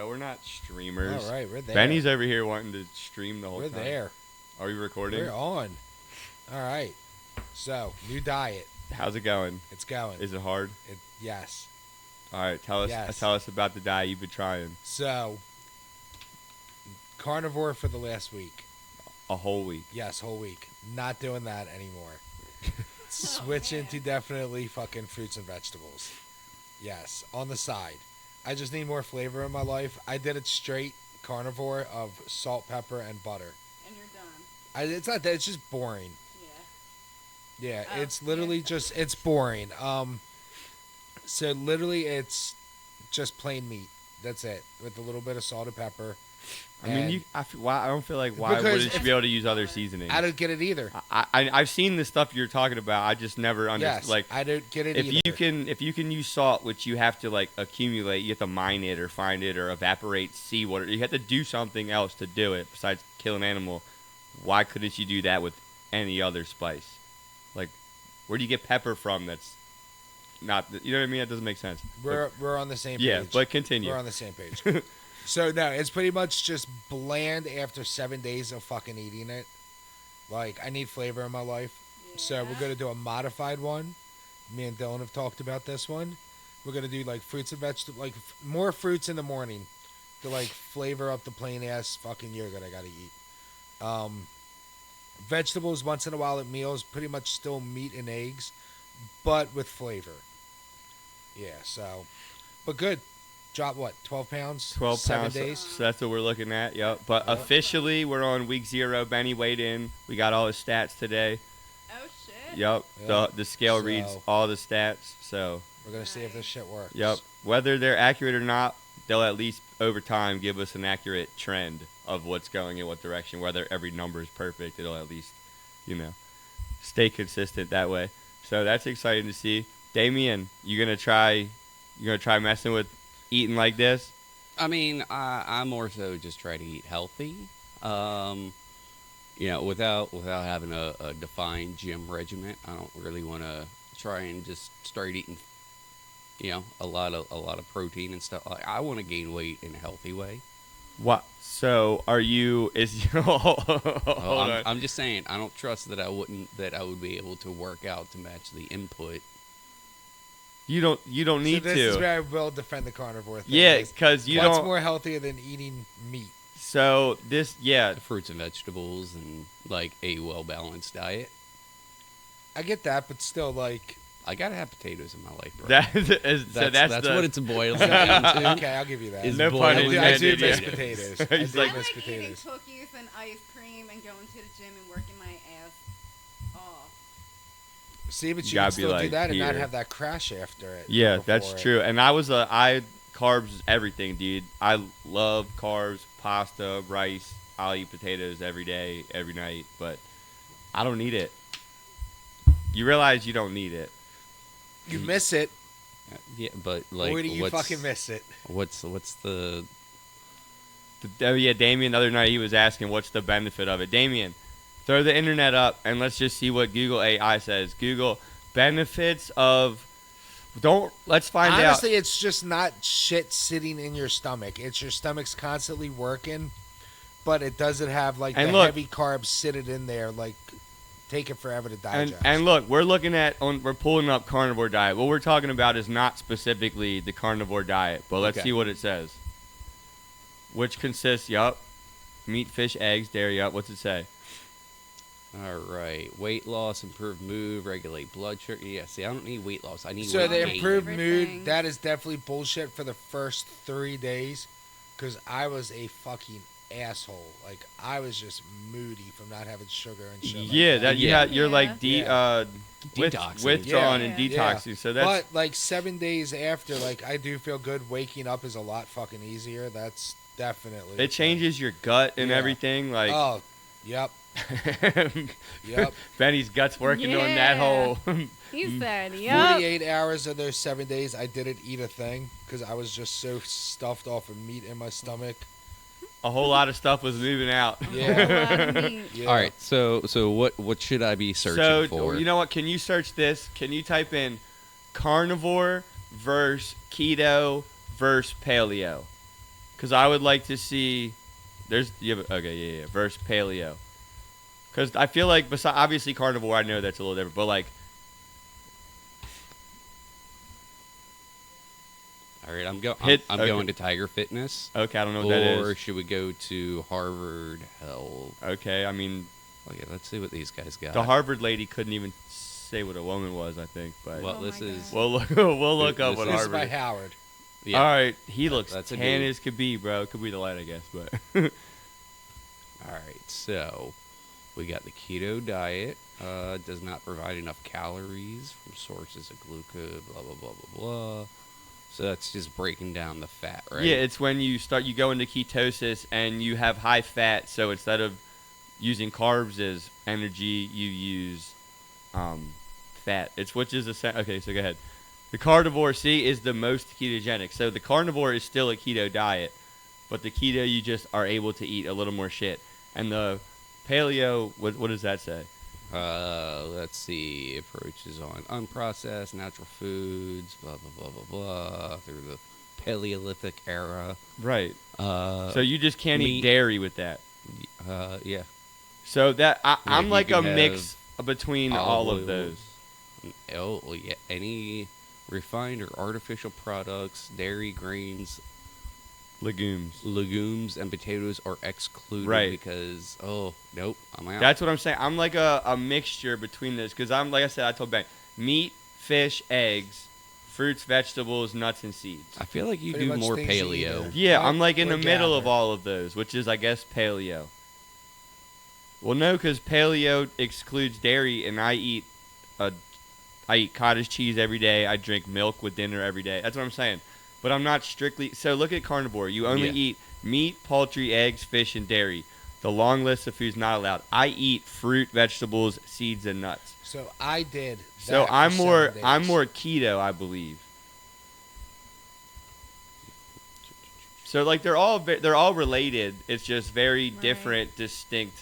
bro. We're not streamers. All right, we're there. Benny's over here wanting to stream the whole We're time. there. Are we recording? We're on. All right. So, new diet. How's it going? It's going. Is it hard? Yes. All right, tell us about the diet you've been trying. So, carnivore for the last week. A whole week. Yes, whole week. Not doing that anymore. Switching to definitely fucking fruits and vegetables. Yes, on the side. I just need more flavor in my life. I did it straight carnivore of salt, pepper, and butter. And you're done. It's not that. It's just boring. Yeah. Yeah, Oh, it's literally yeah. just, it's boring. So literally it's just plain meat. That's it. With a little bit of salt and pepper. I mean, I don't feel like why Because wouldn't you be able to use other seasonings? I don't get it either. I've seen the stuff you're talking about. I just never understood. Yes, Like, I don't get it either. if you can use salt, which you have to like accumulate, you have to mine it or find it or evaporate seawater. You have to do something else to do it besides kill an animal. Why couldn't you do that with any other spice? Like, where do you get pepper from? That's not, you know what I mean? That doesn't make sense. We're on the same page. Yeah, but continue. We're on the same page. So, no, it's pretty much just bland after 7 days of fucking eating it. Like, I need flavor in my life. Yeah. So, we're going to do a modified one. Me and Dylan have talked about this one. We're going to do, like, fruits and vegetables, like, more fruits in the morning to, like, flavor up the plain-ass fucking yogurt I got to eat. Vegetables once in a while at meals, pretty much still meat and eggs, but with flavor. Yeah, so, but good. Drop what? 12 pounds? 12 7 pounds. days? So that's what we're looking at. Yep. But officially, we're on week 0. Benny weighed in. We got all his stats today. Oh, shit. Yep. Yep. The scale So- reads all the stats. So, We're going to see if this shit works. yep. Whether they're accurate or not, they'll at least over time give us an accurate trend of what's going in what direction. Whether every number is perfect, it'll at least, stay consistent that way. So that's exciting to see. Damien, you gonna try messing with eating like this? I mean, I more so just try to eat healthy, without having a defined gym regimen. I don't really want to try and just start eating, a lot of protein and stuff. Like, I want to gain weight in a healthy way. What? So are you? Hold on. I'm just saying, I don't trust that I would be able to work out to match the input. You don't need so this to. is where I will defend the carnivore thing. Yeah, because you What's don't. more healthier than eating meat? So The fruits and vegetables and like a well-balanced diet. I get that, but still, like... I gotta have potatoes in my life, bro. That's what it's boiling down to. Okay, I'll give you that. Is No pun boiling I do intended, miss yeah. potatoes. He's I do like- I miss like eating potatoes. cookies and ice cream and going to the gym and working my ass off. See, but You you gotta can be still do like that and not here. have that crash after it. Yeah, before that's it. true. And carbs is everything, dude. I love carbs, pasta, rice. I'll eat potatoes every day, every night, but I don't need it. You realize you don't need it. You miss it. Yeah, but like, Where do you fucking miss it? What's the? Damien, the other night he was asking what's the benefit of it. Damien, throw the internet up and let's just see what Google AI says. Google benefits of. Let's find out. Honestly, it's just not shit sitting in your stomach. It's your stomach's constantly working, but it doesn't have like And the look- heavy carbs sitting in there, like take it forever to digest. And look, we're pulling up carnivore diet. What we're talking about is not specifically the carnivore diet, but let's Okay. see what it says. Which consists, meat, fish, eggs, dairy, what's it say? All right, weight loss, improve mood, regulate blood sugar. Yeah, see, I don't need weight loss. I need So weight the gain. improved Favorite mood, things. that is definitely bullshit for the first 3 days, because I was a fucking asshole. Like, I was just moody from not having sugar and shit. Yeah, like you're like Yeah. Detoxing. withdrawn Yeah. and Yeah. detoxing. So that's But like 7 days after, like I do feel good. Waking up is a lot fucking easier. That's definitely it changes your gut and Yeah. everything. Like Oh, yep, yep. Benny's gut's working on that Yeah. whole. He said, yup. 48 hours of those 7 days, I didn't eat a thing because I was just so stuffed off of meat in my stomach. A whole lot of stuff was moving out. Yeah. Yeah. All right, so what should I be searching So for? you know what? Can you search this? Can you type in carnivore versus keto versus paleo? Because I would like to see. Versus paleo. Because I feel like, obviously carnivore, I know that's a little different, but like. All right, I'm Okay. going to Tiger Fitness. Okay, I don't know what that Or is. should we go to Harvard Health? Okay, I mean, Okay, let's see what these guys got. the Harvard lady couldn't even say what a woman was, I think, but Well, Oh this my is God. we'll look up This what This is Harvard. by Howard. yeah. All right, he looks That's a tan dude. as could be, bro. Could be the light, I guess, but All right, so we got the keto diet. Does not provide enough calories from sources of glucose. Blah blah blah blah blah. So that's just breaking down the fat, right? yeah, it's when you go into ketosis and you have high fat. So instead of using carbs as energy, you use fat. Which is okay. So go ahead. The carnivore is the most ketogenic. So the carnivore is still a keto diet, but the keto you just are able to eat a little more shit. And the paleo, what does that say? Let's see. Approaches on unprocessed natural foods. Blah blah blah blah blah. Through the Paleolithic era. Right. So So you just can't eat meat- dairy with that. yeah. So that I'm you like a can mix between all olive of those. oils. Oh yeah. Any refined or artificial products, dairy, grains, Legumes. legumes, and potatoes are excluded Right. because nope, I'm out. That's what I'm saying. I'm like a mixture between those because I'm like I said. I told Ben, meat, fish, eggs, fruits, vegetables, nuts, and seeds. I feel like you Pretty do much more things you eat paleo. are- Yeah, What I'm like in the would middle of gather? all of those, which is I guess paleo. Well, no, because paleo excludes dairy, and I eat cottage cheese every day. I drink milk with dinner every day. That's what I'm saying. But I'm not strictly. So look at carnivore. You only Yeah. eat meat, poultry, eggs, fish, and dairy. The long list of foods not allowed. I eat fruit, vegetables, seeds, and nuts. So I did. So that for I'm 7 days. more keto, I believe. So like they're all related. It's just very Right. different, distinct.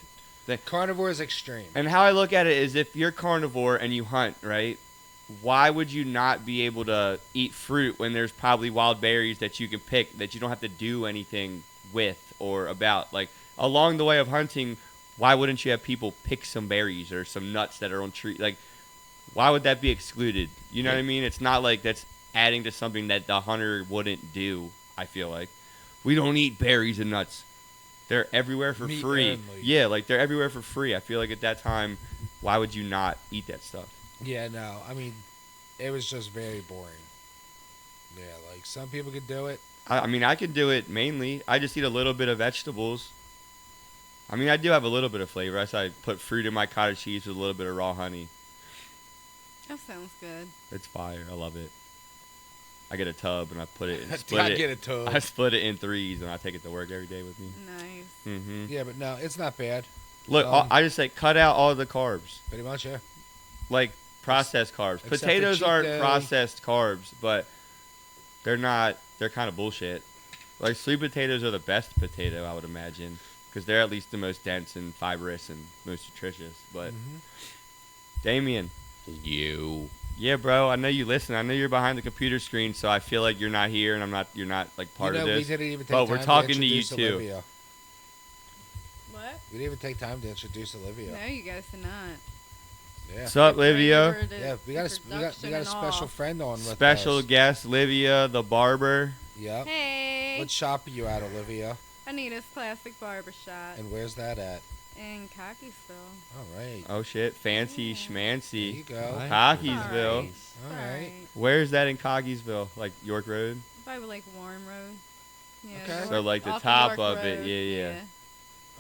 Carnivore is extreme. And how I look at it is if you're carnivore and you hunt, right? Why would you not be able to eat fruit when there's probably wild berries that you can pick that you don't have to do anything with or about? Like along the way of hunting, why wouldn't you have people pick some berries or some nuts that are on tree? Like, why would that be excluded? You know what I mean? It's not like that's adding to something that the hunter wouldn't do. I feel like we don't eat berries and nuts. They're everywhere for Meat free. only. Yeah, like they're everywhere for free. I feel like at that time, why would you not eat that stuff? Yeah, no. I mean, it was just very boring. Yeah, like some people could do it. I mean, I can do it mainly. I just eat a little bit of vegetables. I mean, I do have a little bit of flavor. I put fruit in my cottage cheese with a little bit of raw honey. That sounds good. It's fire. I love it. I get a tub and I put it. I Split it. get a tub. I split it in threes and I take it to work every day with me. Nice. hmm Yeah, but no, it's not bad. Look, I just say cut out all the carbs, Pretty much, yeah. like processed carbs. Except for Potatoes cheat aren't day. processed carbs, but they're not. They're kind of bullshit. Like sweet potatoes are the best potato, I would imagine, because they're at least the most dense and fibrous and most nutritious. But Damien, You. yeah, bro, I know you listen. I know you're behind the computer screen, so I feel like you're not here, and you're not like part you know, of we this. didn't even take But time we're talking to you introduce too. Olivia. What? We didn't even take time to introduce Olivia. No, you guys did not. Yeah. What's up, Livia? Yeah, we got a special friend on with Special us. guest, Livia, the barber. Yep. Hey, What shop are you at, Olivia? Anita's Classic Barbershop And where's that at? in Cockeysville. All right. Oh shit, fancy Yeah. There you schmancy. go. Cockeysville. Nice. All right. Where's that in Cockeysville? Like York Road? Probably like Warren Road. Yeah, Okay. So, like, the off top York of it, Road. yeah.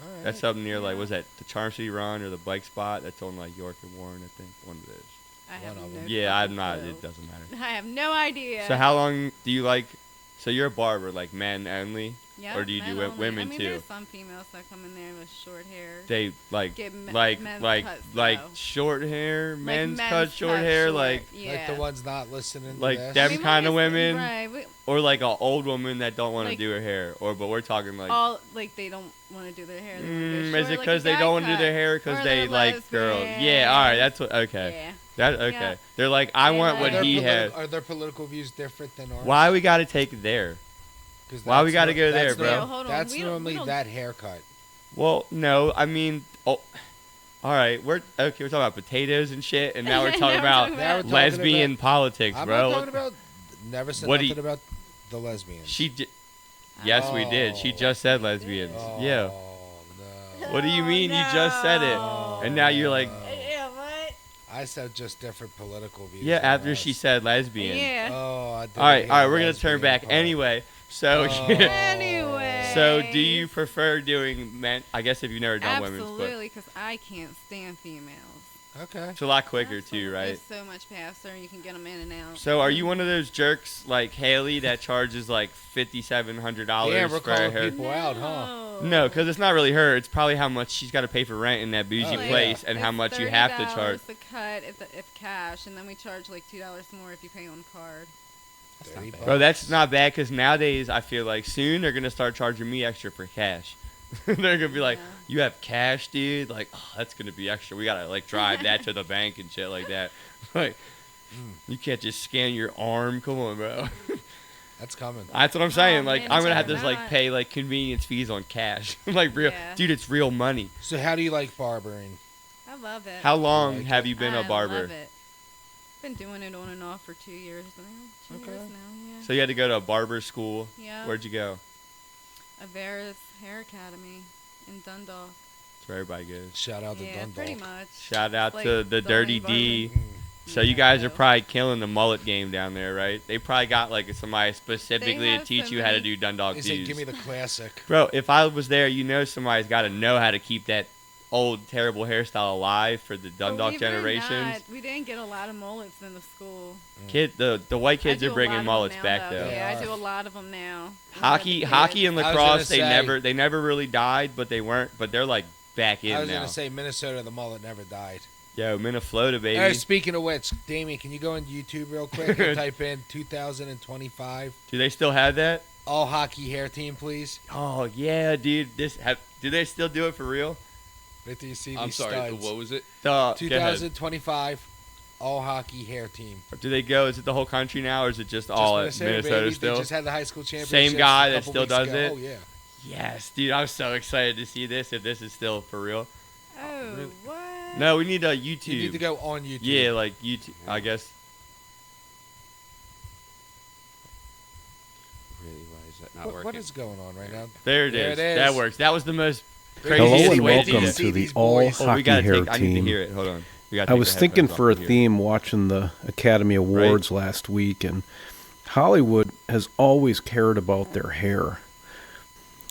All right. That's up near like Yeah. was that the Charm City Run or the bike spot? That's on like York and Warren, I think. One of those. I have One of no them. Yeah, I'm fucking not. clue. It doesn't matter. I have no idea. So how long do you like? So you're a barber, like men only? Yep, or do you men do only. women I mean, too? There's some females that come in there with short hair. They like Get men's like cuts, short hair, Like men's men's cut short cut hair, short, like yeah. Like the ones not listening to Like this. them I mean, kind of we're just- women? Right. or like an old woman that don't want to Like- do her hair, but we're talking like. All like they don't want to do their hair. They wanna go Is short, it like a because they guy don't want to do cut. their hair because Or they they're like girls? Yeah, all right, that's what. Okay, Yeah. that okay. Yeah. They're like, I They want like- what he had. Are their political views different than ours? Why we got to take it there? 'Cause Why we that's gotta no- go there, that's bro? no- Yeah, hold on. That's We don't- normally we don't- that haircut. Well, no, I mean, all right, we're talking about potatoes and shit, and now we're Now talking we're about talking about- Now we're talking lesbian politics, I'm bro. not talking about. Never said What do nothing about the lesbians. Yes, we did. She Oh. just said lesbians. Oh, Yeah. no. What do you mean? You just said it, Oh, and now you're like, Yeah, what? I said just different political views. yeah. than After us. she said lesbian. Yeah. Oh, I didn't All right, hear all right. the We're gonna turn lesbian back part. anyway. So, Oh. Anyway. so do you prefer doing men? I guess if you've never done women's, but Absolutely, because I can't stand females. Okay. it's a lot quicker Absolutely. too, right? It's so much faster, and you can get them in and out. So, are you one of those jerks like Haley that charges like $5,700 Yeah, we're for a calling hair? people out, huh? No, because it's not really her. It's probably how much she's got to pay for rent in that bougie Oh, yeah. place, and how It's much you have to $30 charge. the cut if cash, and then we charge like $2 more if you pay on card. That's not bad. Bro, that's not bad because nowadays I feel like soon they're gonna start charging me extra for cash. They're gonna be like, Yeah. "You have cash, dude? Like, oh, that's gonna be extra. We gotta like drive that to the bank and shit like that. Like, you can't just scan your arm. Come on, bro. That's coming. That's what I'm saying. Like, man, I'm gonna it's have to like not. pay like convenience fees on cash. Like, real, Yeah. dude, it's real money. So how do you like barbering? I love it. How long like have it. you been I a barber? love it. Been doing it on and off for 2 years now. 2 Okay. years now, yeah. So you had to go to a barber school. Yeah. Where'd you go? Averis Hair Academy in Dundalk. That's where everybody goes. Shout out to Yeah, Dundalk. pretty much. Shout out Like to the Dirty Darling D. Barber. Mm. So you guys are Yeah. probably killing the mullet game down there, right? They probably got like somebody specifically to have teach so you how to many- do Dundalk They say, D's. give me the classic. Bro, if I was there, you know somebody's got to know how to keep that old terrible hairstyle alive for the Dundalk Believe it or generations. not, we didn't get a lot of mullets in the school. The white kids I do are a bringing lot of them mullets now, back though. though. Yeah, Yeah. I do a lot of them now. Hockey and I was gonna lacrosse, they say- never really died, but they're like back in I was now. gonna say Minnesota, the mullet never died. Yo, Minnesota, baby. Hey, speaking of which, Damien, can you go on YouTube real quick and type in 2025 Do they still have that? all hockey hair team, please? Oh yeah, dude. Do they still do it for real? Wait till you see I'm these sorry. studs. What was it? Go ahead. 2025 all hockey hair team. Do they go? Is it the whole country now, or is it just all at Minnesota, Minnesota baby. still? They just had the high school championship. Same guy a that couple still weeks does ago. it? Oh yeah. Yes, dude. I'm so excited to see this. If this is still for real. Oh, Really? what? No, we need a YouTube. You need to go on YouTube. Yeah, like YouTube. I guess. Really? Why is that not What working? is going on right now? There it There is. it is. That works. That was the most Hello craziest and way welcome to do to it. see the these all boys. Oh, we hockey gotta hair take. I need to team. hear it. Hold on. We gotta I take was the thinking headphones for a off to hear it. theme watching the Academy Awards last week, and Hollywood has always cared about their hair.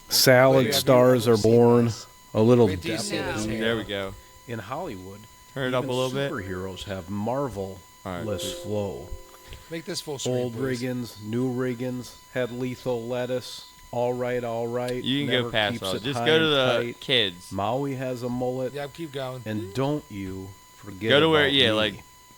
Salad Wait, stars have are you ever seen born, this? a little Wait till you depth see this hair. There we go. in Hollywood. Turn it up a even little bit. Superheroes have marvelous All right. flow. Make this full screen, Old please. Riggins, new Riggins had lethal lettuce. All right, all right. You can never go past keeps all. it Just high go to and the tight. kids. Maui has a mullet, Yeah, keep going. and don't you forget Go to where, about yeah, me. like,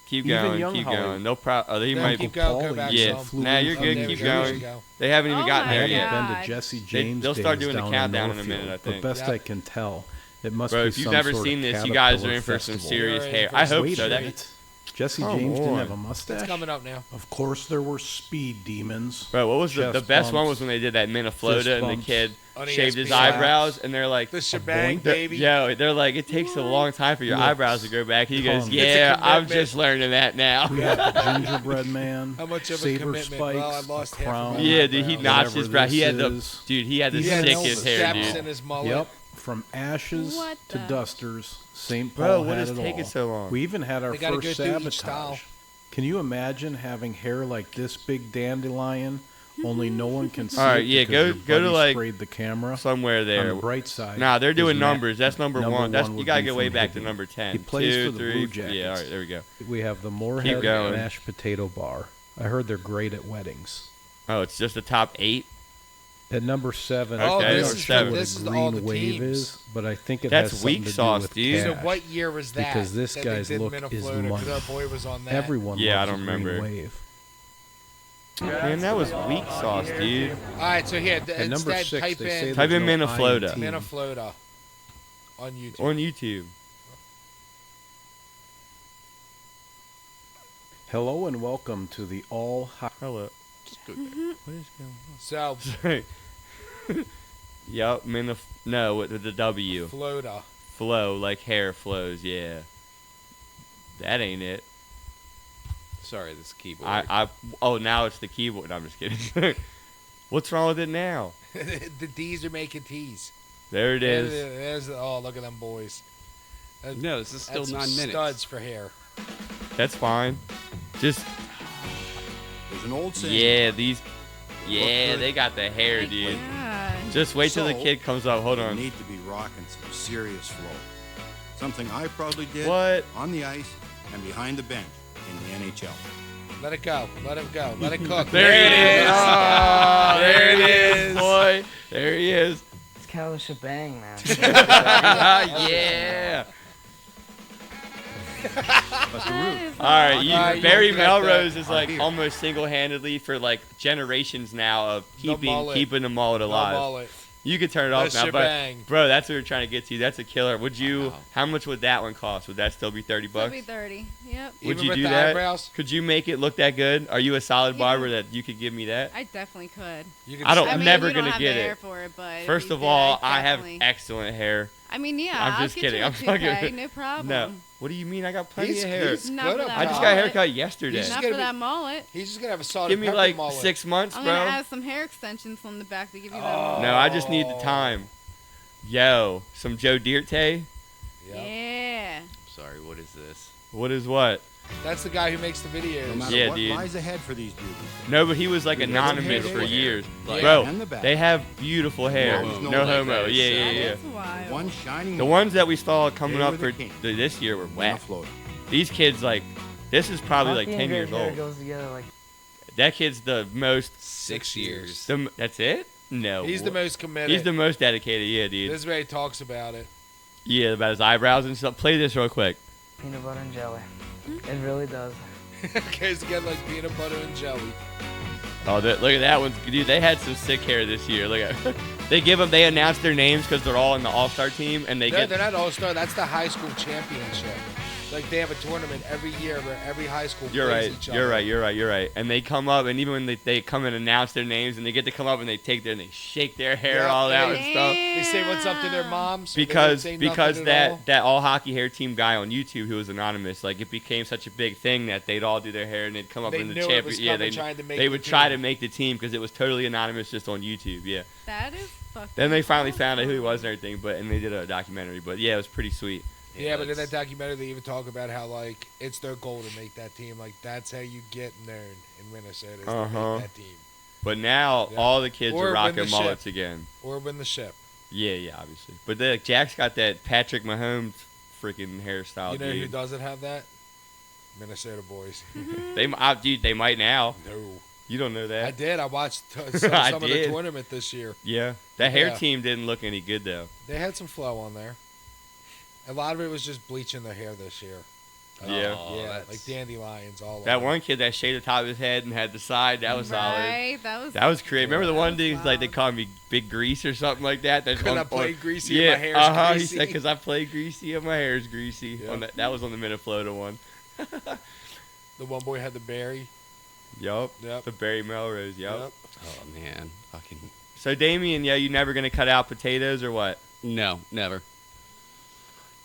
keep Even going, young keep Hollywood. going. No problem. He No, might. keep going. Go back Yeah. some. Nah, you're Oh, good. there Keep we go, there going. we go. They haven't even Oh gotten my I there haven't yet. God. been to Jesse James they'll start Days doing the down countdown in a Northfield, minute, I but think. best Yeah. I can tell, it must Bro, be if you've some never sort seen of this, you guys are caterpillar in for some festival. serious You're in hair. for I some hope Wait so. a That minute. Jesse Come James on. didn't have a It's mustache. coming up now. Of course, there were speed demons. Bro, what was the Chest best one bumps, was when they did that Miniflota fist and the bumps, kid on shaved his ESPN. eyebrows and they're like, The shebang, boink. baby. yo, they're like, it takes a long time for your Looks eyebrows to grow back. He goes, tongue. yeah, It's a I'm commitment. just learning that now. We had the gingerbread man, How much of a saber commitment? spikes, Well, I lost a half of crown. my Yeah, dude, he eyebrows. notched his Whatever brow. He had the this is. dude. He had the He had no sickest hair, steps dude. in his mullet. Yep, from ashes What to the- dusters, St. Paul Bro, what had is it taking all. so long? We even had our They gotta first go through each style. sabotage. Can you imagine having hair like this big dandelion? Only no one can see All right, it yeah, because go- your go to, buddy like, sprayed the camera. Somewhere On there. the bright side. Nah, they're doing is Matt- numbers. That's number one. That's you would gotta be get way from back to Hibbing. number 10. He plays 2, for the 3, Blue Jackets. Yeah, all right, there we go. We have the Moorhead going. mashed potato bar. I heard they're great at weddings. Oh, it's just the top 8. At number 7, Oh, I'm this not is sure the- what this a is green all the wave teams. is, but I think it That's has something weak to do sauce, with dude. So cash. what year was that? Because this that guy's they did look is Miniflota? 'Cause money. our boy was on that. Everyone Yeah, I loves don't a green remember. wave. Man, that was weak sauce, dude. All right, so here, At number instead 6, type they say in Type there's in no Miniflota. I in team. Miniflota on YouTube. On YouTube. Hello and welcome to the all Hello. Just go What is going So, on? Yup, no, with the W. Flota. Flow, like hair flows, yeah. That ain't it. Sorry, this keyboard. Oh, now it's the keyboard. No, I'm just kidding. What's wrong with it now? The D's are making T's. There it is. Oh, look at them boys. No, this is still That's 9 some minutes. studs for hair. That's fine. Just, There's an old saying. yeah, they got the hair, dude. Yeah. Just wait till the So, kid comes up. Hold You on. need to be rocking some serious flow. Something I proudly did What? on the ice and behind the bench in the NHL. Let it go. Let him go. Let it cook. There it is. Oh, there it is, boy. There he is. It's kind of a shebang, man. Yeah. But the root. All right, Alright, Barry you got Melrose that. is like Here. almost single-handedly for like generations now of The mullet. keeping the mullet The alive. mullet. You can turn it off The now, shebang. but bro, that's what we're trying to get to. That's a killer. Would you? Wow. How much would that one cost? Would that still be $30? It'll be 30. Yep. Would Even you with do the that? eyebrows? Could you make it look that good? Are you a solid Yeah. barber that you could give me that? I definitely could. You can I don't- I I'm mean, never you don't gonna have get the it. hair for it, but if First you of did, all, I have definitely- excellent hair. I mean, yeah. I'm I'll just get kidding. You a I'm fucking- toupee, no problem. No. What do you mean? I got plenty He's- of hair. he's Not good for at that I just mullet. got a mullet. haircut yesterday. He's Not gonna for be- that mullet. He's just gonna have a salt Give and me pepper like mullet. 6 months, I'm bro. gonna add some hair extensions on the back to give you that. Oh. mullet. No, I just need the time. Yo, some Joe Dierte. Yep. Yeah. Sorry, what is this? What is what? That's the guy who makes the No videos. matter Yeah, what dude. lies ahead for these beauties. No, but he was like Dude, anonymous hair for day. years. Yeah. Bro, And the back. they have beautiful hair. No No homo. homo. Yeah, yeah, That yeah. is wild. One shining The moment ones that we saw coming They up were for the king. this year were on a wet. floater. These kids, like, this is probably like Puffy 10 and years great hair old. goes together like That kid's the most. 6 years. That's it? No. He's the most committed. He's the most dedicated. Yeah, dude. This is where he talks about it. Yeah, about his eyebrows and stuff. Play this real quick. peanut butter and jelly. It really does. Goes again like peanut butter and jelly. Oh, look at that one, dude. They had some sick hair this year. Look at. They announce their names because they're all in the All-Star team, and They're not all-star. That's the high school championship. Like they have a tournament every year where every high school You're plays right. each other. You're right. And they come up, and even when they come and announce their names, and they get to come up and they take their and they shake their hair Yeah, all out and and stuff. They say what's up to their moms. They don't Because say nothing because at all. that all hockey hair team guy on YouTube who was anonymous, like it became such a big thing that they'd all do their hair and they'd come up They in the knew it champion. was Yeah, coming, trying to make they the would try team. to make the team because it was totally anonymous just on YouTube. Yeah. That is fucking Then they finally found out who he awesome. was and everything, and they did a documentary. But yeah, it was pretty sweet. Yeah, but in that's- that documentary, they even talk about how like it's their goal to make that team. Like that's how you get known in Minnesota. Is to Uh-huh. make that team But now Yeah. all the kids Or are win rocking the ship. mullets again. or win the ship. Yeah, obviously. But Jack's got that Patrick Mahomes freaking hairstyle, You know who dude. doesn't have that? Minnesota boys. Dude, they might now. No, You don't know that. I did. I watched some I of the did. tournament this year. Yeah, that hair Yeah. team didn't look any good though. They had some flow on there. A lot of it was just bleaching their hair this year. Yeah. Oh, yeah, that's- like dandelions all That over. one kid that shaved the top of his head and had the side, that was solid. Right. That was. That was creative. Remember the that one was dude like they wild. called me Big Grease or something like that. That's Because on- I played greasy yeah, and my hair's He greasy. said because I played greasy and my hair's greasy. Yeah. On that was on the Miniflota one. The one boy had the berry. Yup. Yep. The Barry Melrose. Yup. Yep. Oh man, fucking So Damien, yeah, you never gonna cut out potatoes or what? no, never.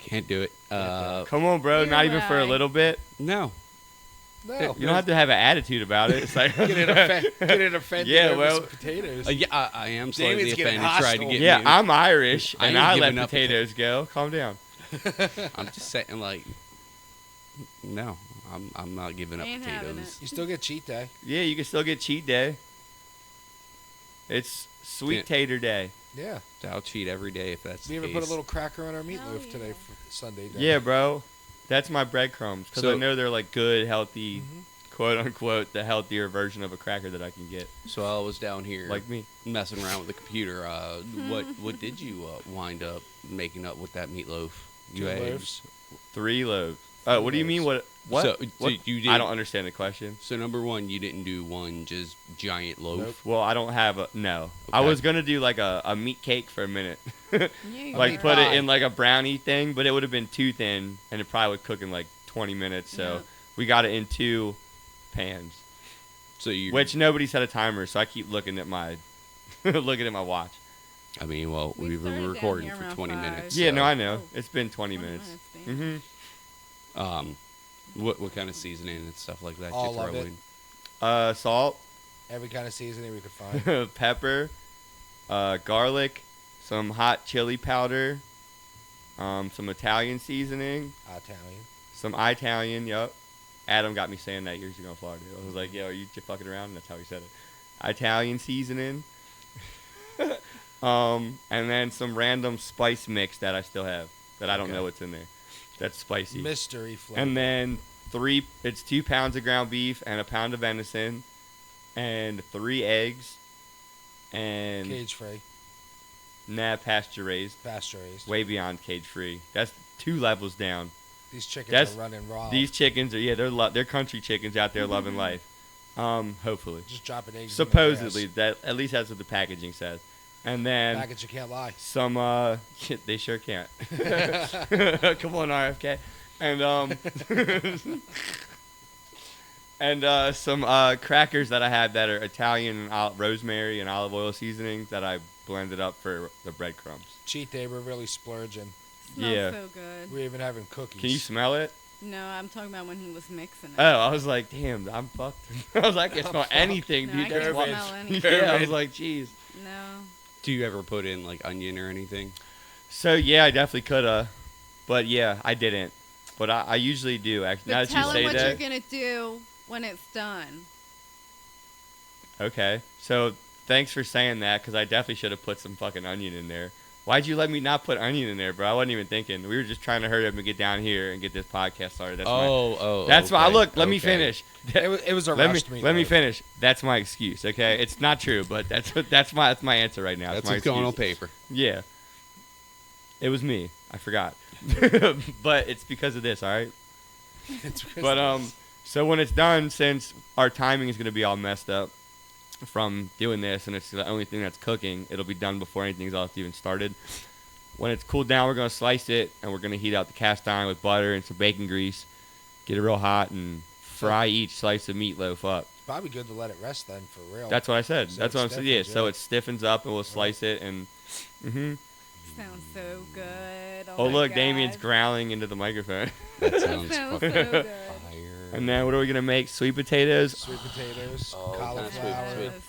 Can't do it. Come on, bro. Either Not even for a way. little bit. No. No. You don't have to have an attitude about it. It's like get it offended Yeah, over well- some potatoes. Yeah, I am slightly Damien's getting offended. Tried to hostile. get yeah, me. I'm Irish I and ain't I let giving up potatoes go. Calm down. I'm just saying, like, no, I'm not giving up Ain't having potatoes. You still get cheat day. Yeah, you can still get cheat day. It's sweet Yeah. tater day. Yeah. I'll cheat every day if that's We the even case. put a little cracker on our meatloaf Hell today yeah. for Sunday day. Yeah, bro. That's my breadcrumbs because I So- know they're like good, healthy, Mhm. quote unquote, the healthier version of a cracker that I can get. So I was down here, Like me. messing around with the computer. What did you wind up making up with that meatloaf? Two loaves. 3 loaves. Oh, what do you mean? What? So, What? you I did. don't understand the question. So number one, you didn't do one just giant loaf. Nope. Well, I don't have a no. I Okay. was gonna do like a meat cake for a minute, Yeah, you like were. put pie. it in like a brownie thing, but it would have been too thin, and it probably would cook in like 20 minutes. So Yeah. we got it in 2 pans. So you, which nobody set a timer, so I keep looking at my looking at my watch. I mean, well, We we've started been down recording here for around 20 5. minutes. Yeah, so, no, I know. Oh, It's been 20 minutes. damn. What kind of seasoning and stuff like that All you of throw it. in? Salt, Every kind of seasoning we could find. pepper, garlic, some hot chili powder, some Italian seasoning, Italian. some Italian. Yup. Adam got me saying that years ago in Florida. I was like, "Yo, are you just fucking around?" And that's how he said it. Italian seasoning. And then some random spice mix that I still have that I don't know what's in there. That's spicy. Mystery flavor. And then it's 2 pounds of ground beef and a pound of venison and 3 eggs and Cage free. pasture raised. Pasture raised. Way beyond cage free. That's 2 levels down. These chickens That's- are running raw. These chickens are they're country chickens out there loving life. Hopefully. just dropping eggs. Supposedly, in that at least that's what the packaging says. And the then package, you can't lie. some they sure can't. Come on, RFK. And and some crackers that I have that are Italian rosemary and olive oil seasonings that I blended up for the breadcrumbs. Cheat day, we're really splurging. Smells Yeah. so good. We're even having cookies. Can you smell it? No, I'm talking about when he was mixing it. Oh, I was like, damn, I'm fucked. I was like, I can't smell anything, No, dude. I That's can't why- smell anything. Yeah, I was like, jeez. No. Do you ever put in like onion or anything? So yeah, I definitely coulda, but yeah, I didn't. But I usually do. Actually, now But that tell you him say what that, you're gonna do when it's done. okay. So thanks for saying that, because I definitely should have put some fucking onion in there. Why'd you let me not put onion in there, bro? I wasn't even thinking. We were just trying to hurry up and get down here and get this podcast started. That's That's why. okay, Look, let me okay. finish. It was a Let me rushed meat. let me loaf. finish. That's my excuse. Okay, it's not true, but that's my answer right now. It's That's my what's going on excuse. paper. Yeah. It was me. I forgot. But it's because of this, all right? It's because But so when it's done, since our timing is going to be all messed up from doing this, and it's the only thing that's cooking, it'll be done before anything else even started. When it's cooled down, we're going to slice it, and we're going to heat out the cast iron with butter and some bacon grease, get it real hot, and fry each slice of meatloaf up. It's probably good to let it rest then, for real. That's what I said. So That's what I'm it saying. Yeah, stiffens, so yeah. it stiffens up, and we'll slice it, and Sounds so good. oh my look, God. Damien's growling into the microphone. That sounds Sounds fucking so good. fire. And then what are we gonna make? Sweet potatoes? Sweet potatoes, Oh, kinda sweet, cauliflower, sweet. Yes.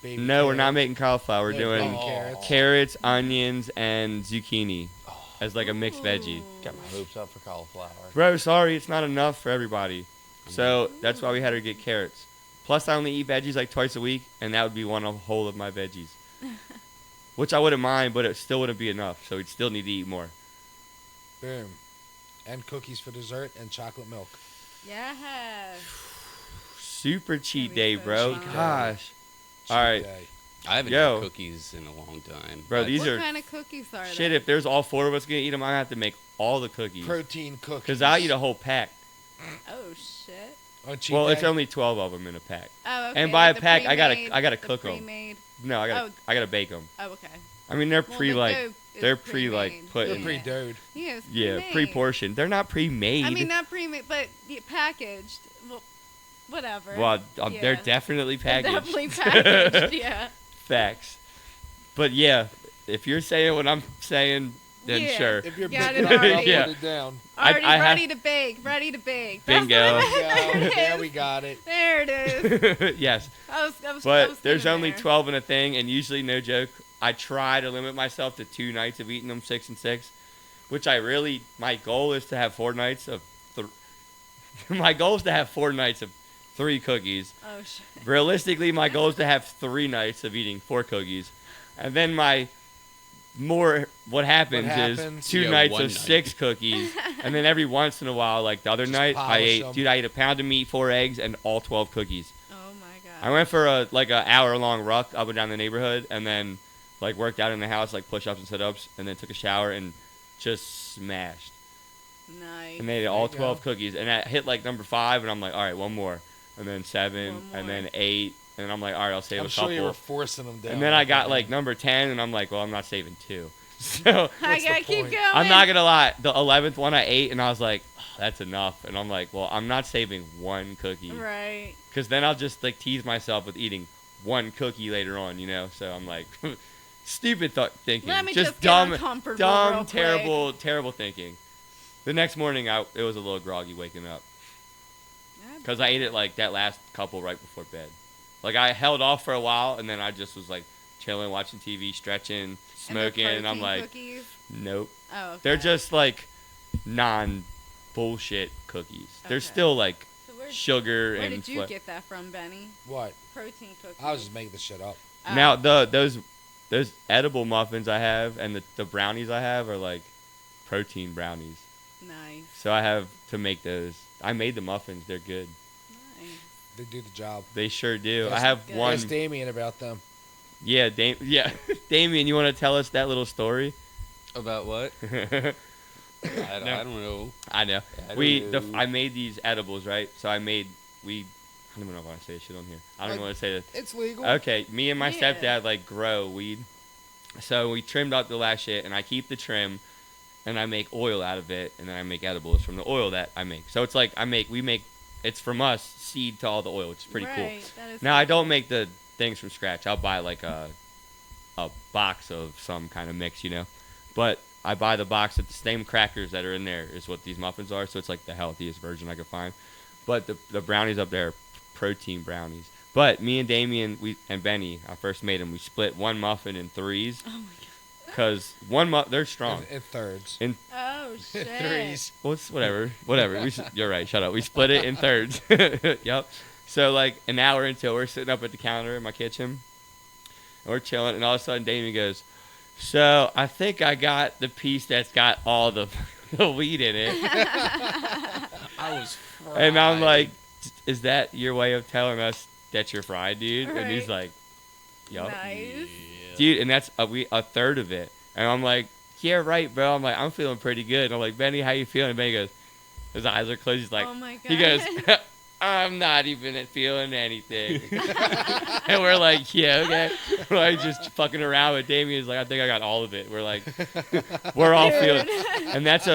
baby No, we're not carrot, making cauliflower. We're doing baby carrots. carrots, onions, and zucchini Oh, as like a mixed veggie. Ooh. got my hopes up for cauliflower. Bro, sorry, it's not enough for everybody. So that's why we had her get carrots. Plus, I only eat veggies like twice a week, and that would be one whole of my veggies. Which I wouldn't mind, but it still wouldn't be enough. So we'd still need to eat more. Boom. And cookies for dessert and chocolate milk. Yes. Super cheat be day, so bro. fun. Gosh. Cheat All right. day. I haven't Yo. had cookies in a long time. Bro, these What are kind of cookies are shit. they? If there's all 4 of us gonna eat them, I'm gonna have to make all the cookies. Protein cookies. Because I'll eat a whole pack. Oh shit. On cheat Well, day. it's only 12 of them in a pack. Oh, okay. And by a the pack, I gotta pre-made- cook the 'em. pre-made. No, I gotta bake them. Oh, okay. I mean, they're Well, pre the like dough is they're pre-made. put They're in. pre-doughed. Yeah, it's Yeah, pre-made. pre-portioned. They're not pre-made. I mean, not pre-made, but packaged. Well, whatever. Well, they're Yeah. definitely They're packaged. definitely packaged. Yeah. Facts. But yeah, if you're saying what I'm saying, then Yeah. sure. If you're Got big it enough, already. Yeah. put it down. Already I have- ready to bake. Ready to bake. That's Bingo. what I- Yeah, there it there is. we got it. There it is. Yes. I was But there's getting only there. 12 in a thing, and usually, no joke, I try to limit myself to 2 nights of eating them 6 and 6, which my goal is to have 4 nights of, my goal is to have 4 nights of 3 cookies. Oh shit. Realistically, my goal is to have 3 nights of eating 4 cookies. And then what happens is happens? 2 Yeah, nights one of night. 6 cookies. And then every once in a while, like the other Just night, I polish 'em. ate a pound of meat, 4 eggs, and all 12 cookies. Oh my god. I went for a hour-long ruck up and down the neighborhood, and then like worked out in the house, like push-ups and sit-ups, and then took a shower and just smashed. Nice. And made it all There you 12 go. cookies, and I hit like number 5, and I'm like, all right, one more, and then 7, One and more. then 8, and I'm like, all right, I'll save I'm a sure couple. you were forcing them down. And then I got like number 10, and I'm like, well, I'm not saving 2. So I What's the gotta keep point? going. I'm not gonna lie. The 11th one I ate, and I was like, oh, that's enough. And I'm like, well, I'm not saving one cookie, Right. because then I'll just like tease myself with eating one cookie later on, you know. So I'm like, stupid thinking, Let me just just get dumb, uncomfortable dumb, real quick. terrible thinking. The next morning, it was a little groggy waking up, because I ate it like that last couple right before bed. Like I held off for a while, and then I just was like chilling, watching TV, stretching, smoking, and I'm like, cookies? nope. Oh, okay. They're just like non-bullshit cookies. They're Okay. still like So where sugar Where and did you get that from, Benny? What? Protein cookies. I was just making this shit up. Oh. Now those edible muffins I have and the brownies I have are like protein brownies. Nice. So I have to make those. I made the muffins. They're good. Nice. They do the job. They sure do. Yes, I have good. one. Ask Damien about them. Yeah, Damien, you want to tell us that little story? About what? I don't know. I know. I don't know. I made these edibles, right? So I don't even know if I want to say this shit on here. I don't even want to say this. It's legal. Okay, me and my Yeah. stepdad like grow weed. So we trimmed up the last shit, and I keep the trim, and I make oil out of it, and then I make edibles from the oil that I make. So it's like it's from us seed to all the oil, which is pretty cool. Right, that is Now I cool. don't make the things from scratch. I'll buy like a box of some kind of mix, you know. But I buy the box of the same crackers that are in there is what these muffins are. So it's like the healthiest version I could find. But the brownies up there are protein brownies. But me and Damien and Benny, I first made them. We split one muffin in threes. Oh my god. Because they're strong. In thirds. Oh shit. Threes. Well, it's whatever. You're right. Shut up. We split it in thirds. Yep. So like an hour into it, we're sitting up at the counter in my kitchen, and we're chilling, and all of a sudden Damien goes, "So I think I got the piece that's got all the weed in it." I was fried. And I'm like, "Is that your way of telling us that you're fried, dude?" And he's Right. like, "Yup." Nice. Yeah. Dude, and that's a third of it. And I'm like, yeah, right, bro. I'm like, I'm feeling pretty good. And I'm like, Benny, how you feeling? And Benny goes, his eyes are closed. He's like, Oh my god. he goes, I'm not even feeling anything. And we're like, yeah, okay. We're like just fucking around with Damien's like, I think I got all of it. We're like, we're all feeling. And that's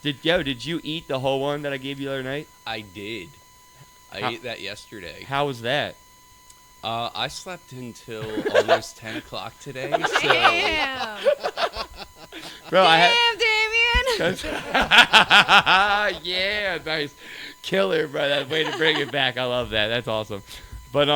did you eat the whole one that I gave you the other night? I did. I How- ate that yesterday. How was that? I slept until almost 10 o'clock today. So Damn. Bro, Damn, Damien. yeah, nice. Killer, bro. That way to bring it back. I love that. That's awesome. But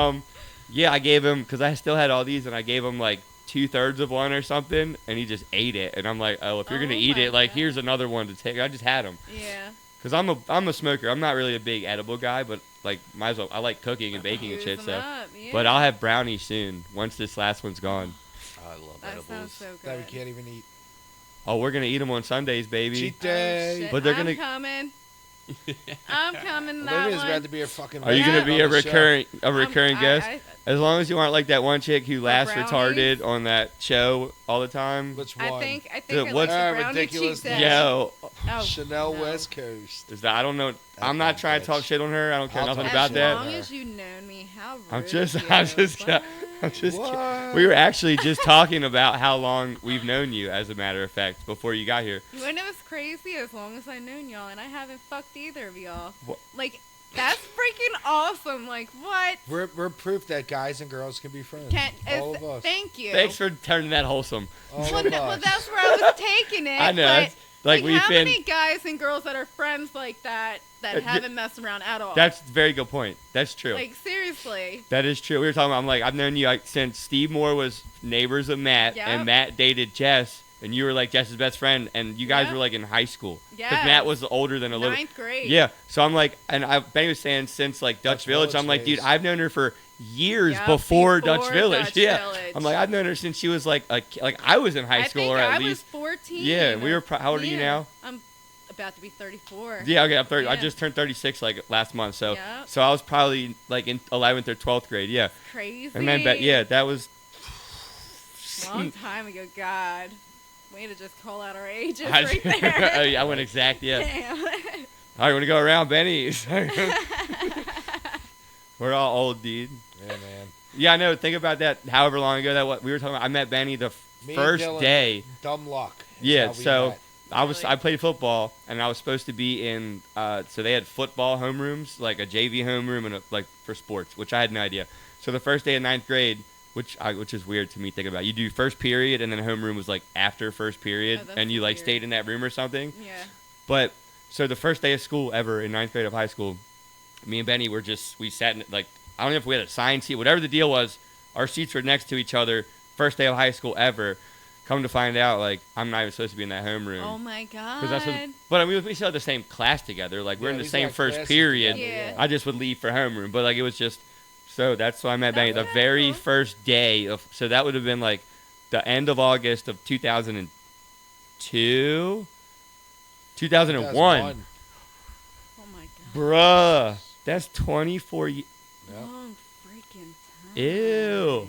yeah, I gave him, because I still had all these, and I gave him like 2/3 of one or something, and he just ate it. And I'm like, oh, if you're gonna Oh eat my it, like God. here's another one to take. I just had him, Yeah. because I'm a smoker. I'm not really a big edible guy, but like might as well. I like cooking and baking and shit. Use So, them up, yeah. but I'll have brownies soon once this last one's gone. I love That edibles. sounds so That we good. can't even eat. Oh, we're gonna eat them on Sundays, baby. Cheat Oh, day. shit. But they're I'm gonna- coming. I'm coming to that Olivia's one. about to be a fucking. Are you Yeah. gonna be a on the show. recurring guest? As long as you aren't like that one chick who laughs brownies? retarded on that show all the time. Which I one? think Dude, I like what's- the brownie ridiculous cheese. Yo, Oh, Chanel no. West Coast. is that? I don't know. I'm not trying to talk shit on her. I don't care I'll nothing talk about shit that. on As her. long as you known me, how rude. I'm just of you. I'm just What? kidding. We were actually just talking about how long we've known you, as a matter of fact, before you got here. When it was crazy, as long as I known y'all, and I haven't fucked either of y'all. What? Like, that's freaking awesome. Like, what? We're proof that guys and girls can be friends. All of us. Thank you. Thanks for turning that wholesome. All well, of well, us. that's where I was taking it. I know. But, That's, like we've how been. many guys and girls that are friends like that Uh, haven't messed around at all? That's a very good point. That's true. Like, seriously. That is true. We were talking about, I'm like, I've known you since Steve Moore was neighbors of Matt, Yep. and Matt dated Jess, and you were like Jess's best friend, and you guys Yep. were like in high school. Because Yes. Matt was older than a little. Ninth grade. Yeah. So I'm like, and Benny was saying since like Dutch Dutch Village, I'm Village like, dude, days. I've known her for years Yep, before Dutch before Village. Dutch Yeah. Village. I'm like, I've known her since she was like I was in high I school, think or at I least. was 14. Yeah, we were. How old are you Yeah. now? I'm about to be 34. Yeah, okay, I'm 30. I Yeah. just turned 36 like last month, so Yep. so I was probably like in 11th or 12th grade. Yeah. Crazy. And then yeah, that was. Long time ago. God. Way to just call out our ages I, right there. oh, yeah, I went exact. Yeah. Damn. All right, want to go around, Benny? We're all old, dude. Yeah, man. Yeah, I know. Think about that. However long ago that we were talking about. I met Benny the Me and first Dylan, day. Dumb luck. is Yeah, how we so met. I played football, and I was supposed to be in. So they had football homerooms, like a JV homeroom, and like for sports, which I had no idea. So the first day of ninth grade, which is weird to me thinking about. You do first period, and then homeroom was like after first period, Oh, that's and you like weird. stayed in that room or something. Yeah. But so the first day of school ever in ninth grade of high school, me and Benny we sat in like I don't know if we had a assigned seat, whatever the deal was. Our seats were next to each other. First day of high school ever. Come to find out, like I'm not even supposed to be in that homeroom. Oh my god. But I mean, we still had the same class together. Like we're Yeah, in the we same got first classes period. together, Yeah. I just would leave for homeroom, but like it was just so that's why I met Benny. The That's very cool. first day of so that would have been like the end of August of 2002, 2001. Oh my god. Bruh, that's 24 years. Yep. Long freaking time. Ew.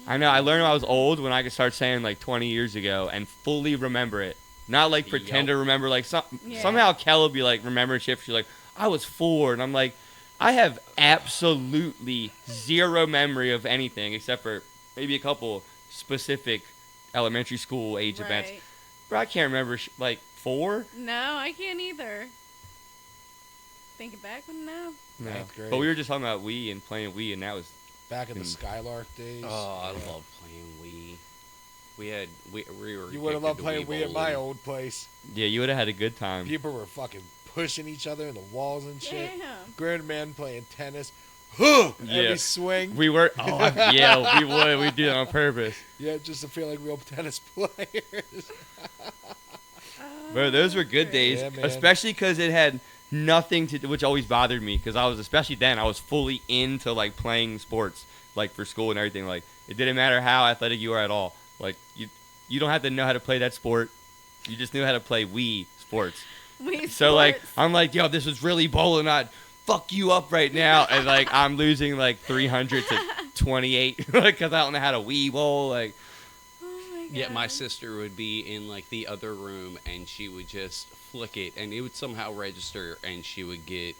I know. I learned I was old when I could start saying like 20 years ago and fully remember it. Not like pretend to remember. Like Yeah. somehow Kel will be like remembering shit. She's like, I was 4, and I'm like, I have absolutely zero memory of anything except for maybe a couple specific elementary school age events. Right. Bro, I can't remember like 4. No, I can't either. Thinking back, no. No. Ninth grade. But we were just talking about Wii and playing Wii, and that was Back in the Mm. Skylark days. Oh, I Yeah. love playing Wii. We were. You would have addicted loved to playing Wii at my bowling. old place. yeah. You would have had a good time. People were fucking pushing each other in the walls and shit. Damn. Grown men playing tennis. Huh! Yeah. Every swing. We were. Oh, yeah. We would. We do that on purpose. Yeah, just to feel like real tennis players. Bro, those were good Oh, days, Yeah, man. especially because it had nothing to do, which always bothered me, because I was, especially then, I was fully into, like, playing sports, like, for school and everything. Like, it didn't matter how athletic you were at all. Like, you don't have to know how to play that sport. You just knew how to play Wii sports. So, like, I'm like, yo, this is really bowling. I'd fuck you up right now. And, like, I'm losing, like, 300 to 28 because I don't know how to Wii bowl. Like, Oh my god. Yeah, my sister would be in like the other room, and she would just flick it, and it would somehow register, and she would get.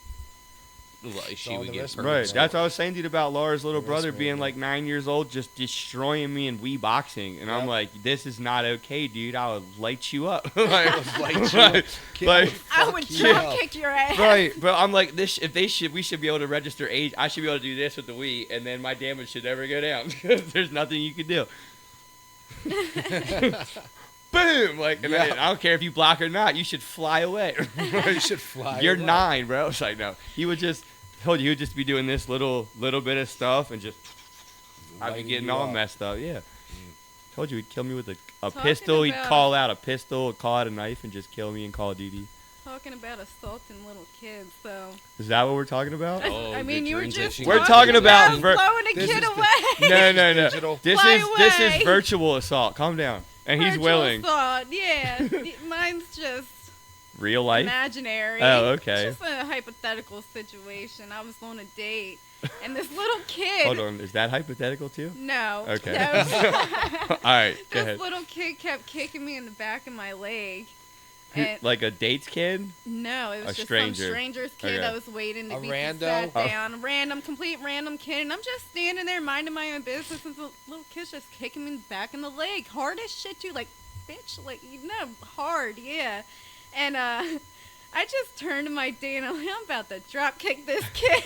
She all would the get rest perfect of it. right. That's what I was saying to you about Laura's little The brother wrist being movement. like 9 years old, just destroying me in Wii boxing, and I'm Yep. like, this is not okay, dude. I would light you up. like, Light you like, Kid like- would I fuck would you drop up. kick your ass. right. But I'm like, this. If they should, we should be able to register age. I should be able to do this with the Wii, and then my damage should never go down. There's nothing you can do. Boom! Like, and Yeah. I don't care if you block or not. You should fly away. You should fly. You're away. 9, bro. It's like, no. He would just told you he would just be doing this little bit of stuff and just I'd be Lighting getting you all up. messed up. Yeah. Told you he'd kill me with a Talking pistol. He'd about- call out a pistol, call out a knife, and just kill me in Call of Duty. Talking about assaulting little kids, so. Is that what we're talking about? Oh, I mean, good you were just. transition. We're talking about blowing a This kid is the- away. No, no, no. Digital. This Fly is away. virtual assault. Calm down. And he's Virtual willing. Thought. Yeah. Mine's just Real life. imaginary. Oh, okay. It's just a hypothetical situation. I was on a date, and this little kid. Hold on. Is that hypothetical too? No. Okay. No. All right. Go This ahead. little kid kept kicking me in the back of my leg. And Like a date's kid? no, it was A just stranger. some stranger's kid Okay. that was waiting to A be rando? sat Oh. down. A complete random kid. And I'm just standing there minding my own business, and the little kid's just kicking me back in the leg. Hard as shit, too. Like, bitch, like, hard, yeah. And, I just turned to my date and I'm about to drop kick this kid.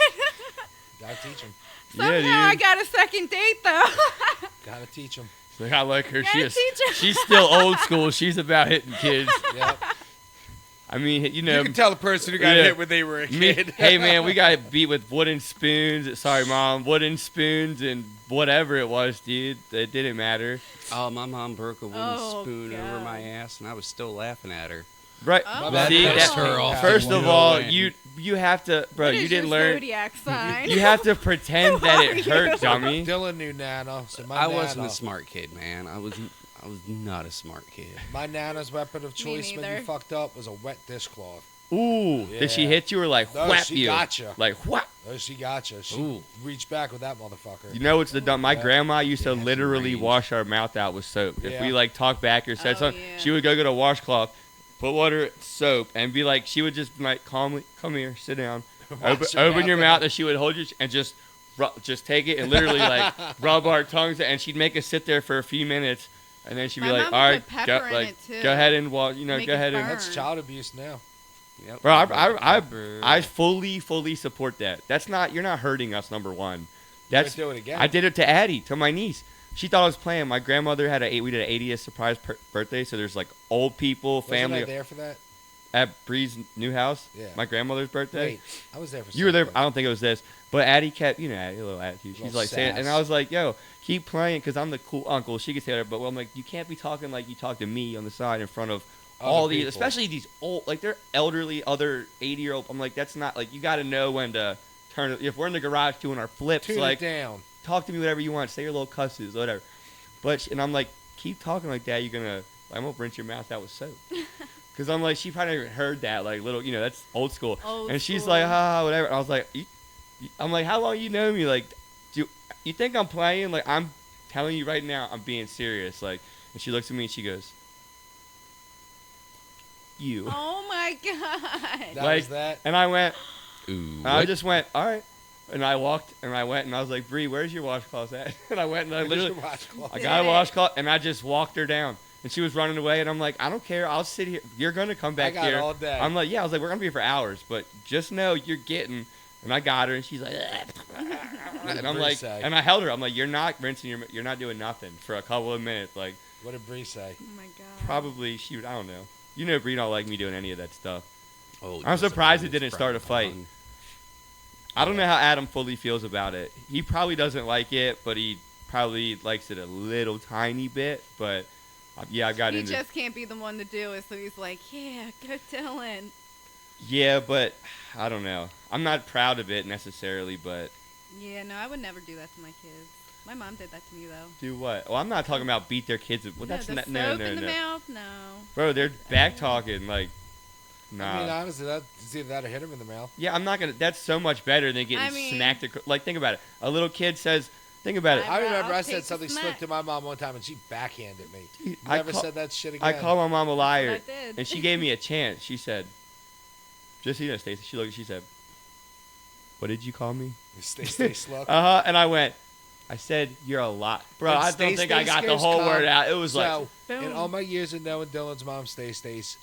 Gotta teach him. Somehow Yeah, I dude. got a second date, though. Gotta teach him. Like, I like her. Gotta teach her. She's still old school. She's about hitting kids. Yep. I mean, you You know, can tell the person who got yeah. hit when they were a me, kid. hey man, we got beat with wooden spoons. Sorry, mom, wooden spoons and whatever it was, dude. It didn't matter. Oh, my mom broke a wooden Oh, spoon over God. my ass, and I was still laughing at her. Right? Oh. That See, pissed that, her off. first of all, One. you have to, bro. What You is didn't your learn. zodiac sign? You have to pretend that Who it are hurt, you? dummy. Dylan knew Nana, so my I Nana, wasn't a smart kid, man. I was not a smart kid. My Nana's weapon of choice when neither. you fucked up was a wet dishcloth. Ooh, did she Yeah. hit you or like No, whap she you? gotcha. Like whap. Oh, she gotcha. She Ooh. reached back with that motherfucker. You know what's the dumb? My Yeah. grandma used to Yeah, it's literally range. wash our mouth out with soap. If we Yeah. like talked back or said Oh, something, yeah. she would go get a washcloth, put water, soap, and be like, she would just like calmly, come here, sit down, Wash open your mouth, out. and she would hold you and just take it and literally like rub our tongues, and she'd make us sit there for a few minutes And then she'd be My like, mom all would right, put pepper in like, it, too. go ahead and walk, Make go it ahead and. burn. That's child abuse now. Yep. Bro, Pepper. I fully support that. That's not, you're not hurting us, number one. That's, do it again. I did it to Addie, to my niece. She thought I was playing. My grandmother we did an 80th surprise birthday, so there's like old people, family. Wasn't I there for that? At Bree's new house, Yeah. my grandmother's birthday. Wait, I was there for You were there. something. I don't think it was this, but Addie kept, Addie, a little attitude. She's Little like saying, and sass. I was like, "Yo, keep playing," because I'm the cool uncle. She could say that, but I'm like, you can't be talking like you talk to me on the side in front of all these, people. especially these old, like they're elderly, other 80-year-old. I'm like, that's not like you got to know when to turn. If we're in the garage doing our flips, Tune like it down. talk to me whatever you want, say your little cusses, whatever. But and I'm like, keep talking like that. I'm gonna rinse your mouth out with soap. Cause I'm like, she probably never heard that, like little, that's old school. And she's like, whatever. And I was like, I'm like, how long you know me? Like, you think I'm playing? Like, I'm telling you right now, I'm being serious. Like, and she looks at me and she goes, you. Oh my god. That like, was that. And I went, Ooh, and I just went, all right. And I walked and I went and I was like, Bree, where's your washcloth at? And I went and I literally, I got a washcloth and I just walked her down. And she was running away and I'm like, I don't care. I'll sit here. You're going to come back I got here. all day. I'm like, yeah. I was like, we're going to be here for hours. But just know you're getting. And I got her and she's like, and I'm Bree like, say? and I held her. I'm like, you're not rinsing you're not doing nothing for a couple of minutes. Like, What did Bree say? Oh my god. probably she would, I don't know. Bree don't like me doing any of that stuff. Oh, I'm just surprised it always didn't start a fight. frowned I don't know how Adam fully feels about it. He probably doesn't like it, but he probably likes it a little tiny bit. But yeah, I got He into. just can't be the one to do it, so he's like, yeah, go Dylan. Yeah, but I don't know. I'm not proud of it necessarily, but Yeah, no, I would never do that to my kids. My mom did that to me though. do what? Well, I'm not talking about beat their kids. Well, that's no, the not no soap no in the no. mouth, no. Bro, they're back talking like. Nah. I mean, honestly, it's either that or hit him in the mouth. Yeah, I'm not gonna. That's so much better than getting I mean- snacked. Like, think about it. A little kid says, "Think about it." I remember I'll I said take the something smack. slick to my mom one time, and she backhanded me. I Never call- said that shit again. I called my mom a liar, That's what I did. and she gave me a chance. She said, "Just so you know, Stacey." She looked. She said, "What did you call me?" Stay slow. And I went. I said, "You're a lot, bro." And I don't think I got the scares whole calm. word out. It was So, like, in all my years of knowing Dylan's mom, Stace,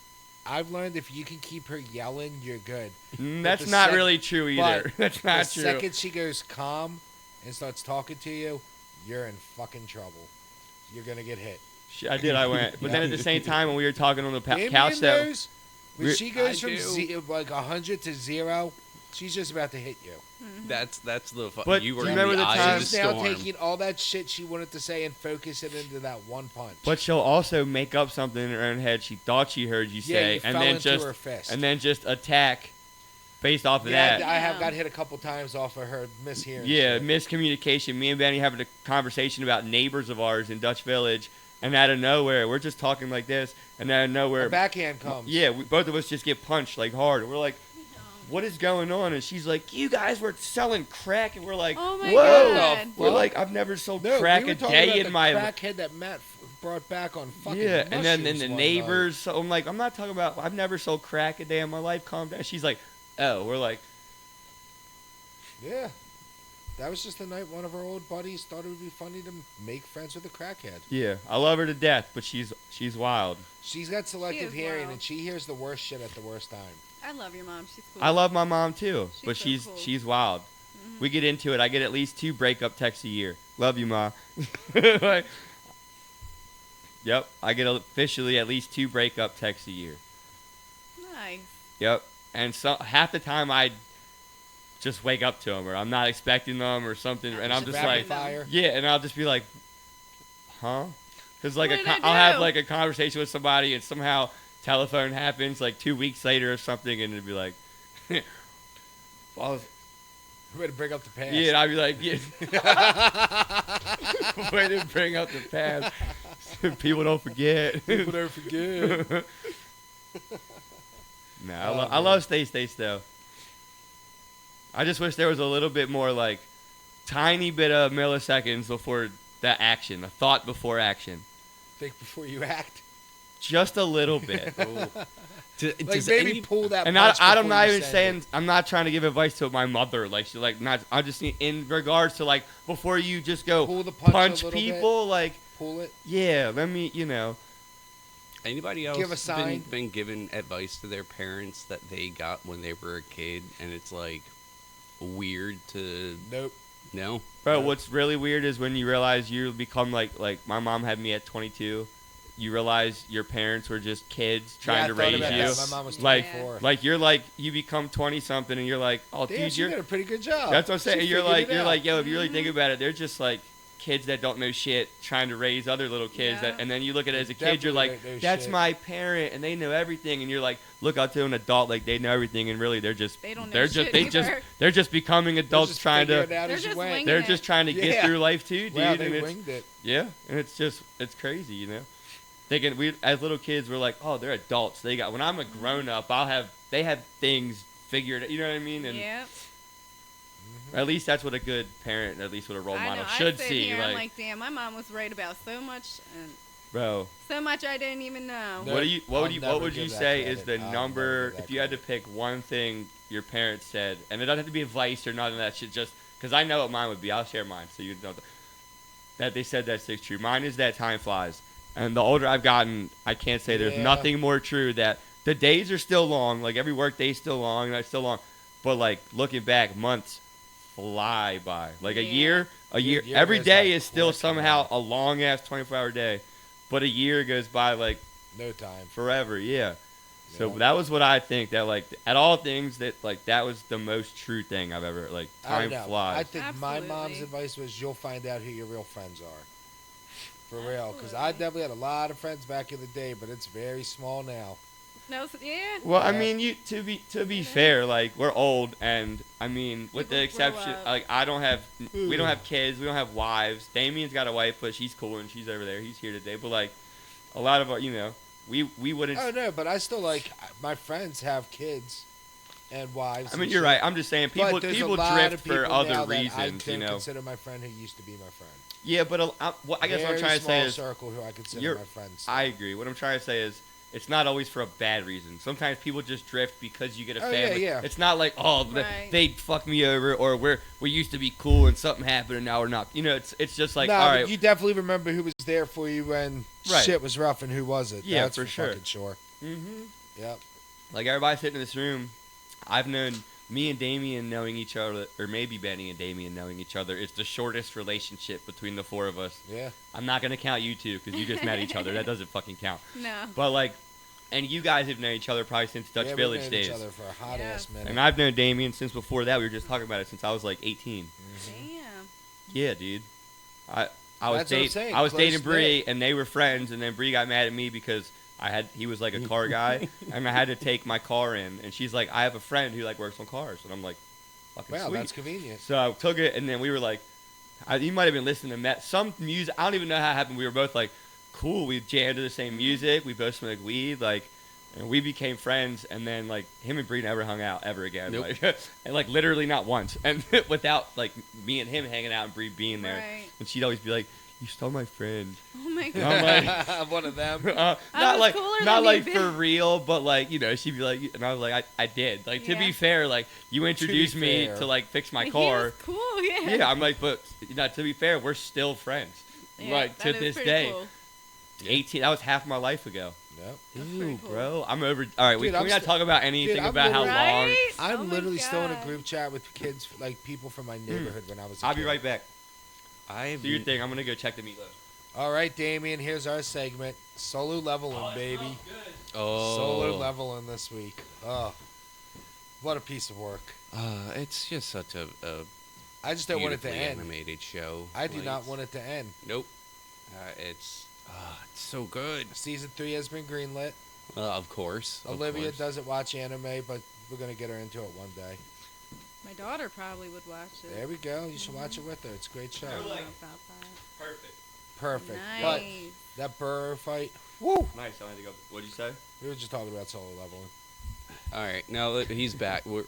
I've learned if you can keep her yelling, you're good. that's the not sec- really true either. but That's not the true. second she goes calm and starts talking to you, you're in fucking trouble. You're gonna get hit. I did. I went, but then at the same time when we were talking on the Damien couch, though, knows when we're- she goes I from do. like 100 to 0, she's just about to hit you. That's the fun. But You were do you in remember the the eye time- of She's the now storm. taking all that shit she wanted to say and focus it into that one punch. but she'll also make up something in her own head she thought she heard you Yeah, say, you and fell then into just her fist. and then just attack based off of yeah, that. I have Yeah. got hit a couple times off of her mishearing. Yeah, shit. miscommunication. Me and Benny having a conversation about neighbors of ours in Dutch Village, and out of nowhere, we're just talking like this, and out of nowhere, A backhand comes. yeah, both of us just get punched like hard. We're like, what is going on? And she's like, you guys were selling crack, and we're like, Oh my whoa. God. We're like, I've never sold No, crack we were a talking day about in the my crackhead that Matt brought back on fucking yeah, and then mushrooms the one neighbors. So I'm like, I'm not talking about. I've never sold crack a day in my life. Calm down. She's like, oh, we're like, night. Yeah. That was just the night one of our old buddies thought it would be funny to make friends with a crackhead. yeah, I love her to death, but she's wild. She's got selective is hearing, wild. and she hears the worst shit at the worst time. I love your mom. She's cool. I love my mom too, She's but so she's cool. she's wild. We get into it. I get at least 2 breakup texts a year. Love you, ma. Like, yep, I get officially at least 2 breakup texts a year. Nice. Yep, and so half the time I just wake up to them, or I'm not expecting them, or something, and I'm It's just rapid like, fire. yeah, and I'll just be like, huh? Because like What did I I'll have do? like a conversation with somebody, and somehow telephone happens like 2 weeks later or something, and it'd be like, well, Way to bring up the past. yeah, and I'd be like, yeah. Way to bring up the past. People don't forget. People don't forget. No, I love Stace though. I just wish there was a little bit more like tiny bit of milliseconds before that action, a thought before action. Think before you act. Just a little bit. Like Does maybe any- pull that. And punch I'm before not you even send saying it. I'm not trying to give advice to my mother. Like she like not. I just need in regards to like before you just go Pull the punch a punch little people. Like pull it. Yeah, let me, Anybody else Give a sign. been given advice to their parents that they got when they were a kid, and it's like weird to Nope. no? Bro, what's really weird is when you realize you become like my mom had me at 22. You realize your parents were just kids trying to raise you. My mom was Like, 24. like you become 20 something and you're like, oh, Damn, dude, she you're. did a pretty good job. That's what I'm saying. She You're figured it out. like, yo, if you really think about it, they're just like kids that don't know shit trying to raise other little kids. Yeah. And then you look at it as a Definitely kid, you're like, don't know that's shit. my parent and they know everything. And you're like, look out to an adult like they know everything, and really they're just They don't know they're just shit either. they're just becoming adults Just trying figure to. it out They're as you just went. winging They're it. just trying to get Yeah. through life too, dude. Wow, and they it's, winged it. yeah, and it's crazy, Thinking we as little kids we're like, oh, they're adults. They got when I'm a grown up, they have things figured. You know what I mean? And Yep. at least that's what a good parent, at least what a role I model know. should I sit see. here, I'm like, damn, my mom was right about so much, and bro, so much I didn't even know. No. what do you I'll what never would you give that say is the credit. I'll number never give that if you had to credit. pick one thing your parents said, and it doesn't have to be advice or none of that shit, just because I know what mine would be. I'll share mine so you don't. That they said that sticks true. Mine is that time flies. And the older I've gotten, I can't say there's Yeah. nothing more true that the days are still long. Like every work day is still long, and it's still long. But like looking back, months fly by. Like a Yeah. year, Year every goes day by is still quick, somehow man. a long ass 24-hour day. But a year goes by like No time. forever. Yeah. So Yeah. that was what I think that like at all things that like that was the most true thing I've ever like I time don't know. flies. I think my mom's Absolutely. advice was you'll find out who your real friends are. For real. Because I definitely had a lot of friends back in the day, but it's very small now. No, yeah. Well, I Yeah. mean, you to be fair, like we're old, and I mean, with the People grow exception, up. like we don't have kids, we don't have wives. Damien's got a wife, but she's cool and she's over there. He's here today, but like a lot of our, we wouldn't. Oh, no, but I still my friends have kids and wives. I mean, and you're shit. right. I'm just saying, But people there's a people lot drift of for people other now that I reasons, don't consider my friend who used to be my friend. Yeah, but I guess what I'm Very trying to say small is, circle who I consider you're- my friends. I agree. What I'm trying to say is, it's not always for a bad reason. Sometimes people just drift because you get a Oh, yeah, family. yeah. It's not like, oh, Right. they fucked me over, or we used to be cool and something happened and now we're not. It's just like, nah, all but right, you definitely remember who was there for you when Right. shit was rough and who wasn't. Yeah, That's for sure. fucking sure. hmm Yep. like everybody sitting in this room, I've known me and Damien knowing each other, or maybe Benny and Damien knowing each other. It's the shortest relationship between the four of us. Yeah. I'm not gonna count you two because you just met each other. That doesn't fucking count. No. But like, and you guys have known each other probably since Dutch yeah, Village we've known days. each other for a hot Yeah. ass minute. And I've known Damien since before that. We were just talking about it since I was like 18. Mm-hmm. Damn. Yeah, dude. I was That's what I'm dating saying, I was close dating Bree, knit. and they were friends, and then Bree got mad at me because he was like a car guy, and I had to take my car in, and she's like, I have a friend who like works on cars, and I'm like, fucking Wow, sweet. that's convenient. So I took it, and then we were like, you might have been listening to some music. I don't even know how it happened. We were both like, cool. We jammed to the same music. We both smoked weed, like. And we became friends, and then like him and Bree never hung out ever again, Nope. like, and like literally not once, and without like me and him hanging out and Bree being there, Right. and she'd always be like, "You stole my friend," Oh my I'm god. like, One of them. not was like cooler not than like you, for bitch. real, but like she'd be like, and I was like, I did, like to Yeah. be fair, like you introduced me fair. to like fix my He car, was cool, yeah. yeah, I'm like, but to be fair, we're still friends, Yeah, like to that is this pretty day. cool. 18, that was half my life ago. Yep. That's Ew, pretty cool. bro, I'm over. All right, Dude, can I'm we not st- talk about anything Dude, I'm about how literally- long? Right? I'm Oh my literally still in a God. group chat with kids, like people from my neighborhood when I was a I'll kid. be right back. I've Do your thing. I'm gonna go check the meatloaf. All right, Damien, here's our segment. Solo leveling, baby. Oh, Solo leveling this week. Oh, what a piece of work. It's just such a I just don't want it to beautifully end. animated show. I do Like, not want it to end. Nope. It's so good. Season 3 has been greenlit. Of course. of Olivia course. doesn't watch anime, but we're going to get her into it one day. My daughter probably would watch it. There we go. You should watch it with her. It's a great show. I don't know about that. Perfect. Perfect. Nice. But that burr fight, woo! Nice. I had to go. What'd you say? We were just talking about solo leveling. All right, now that he's back, we're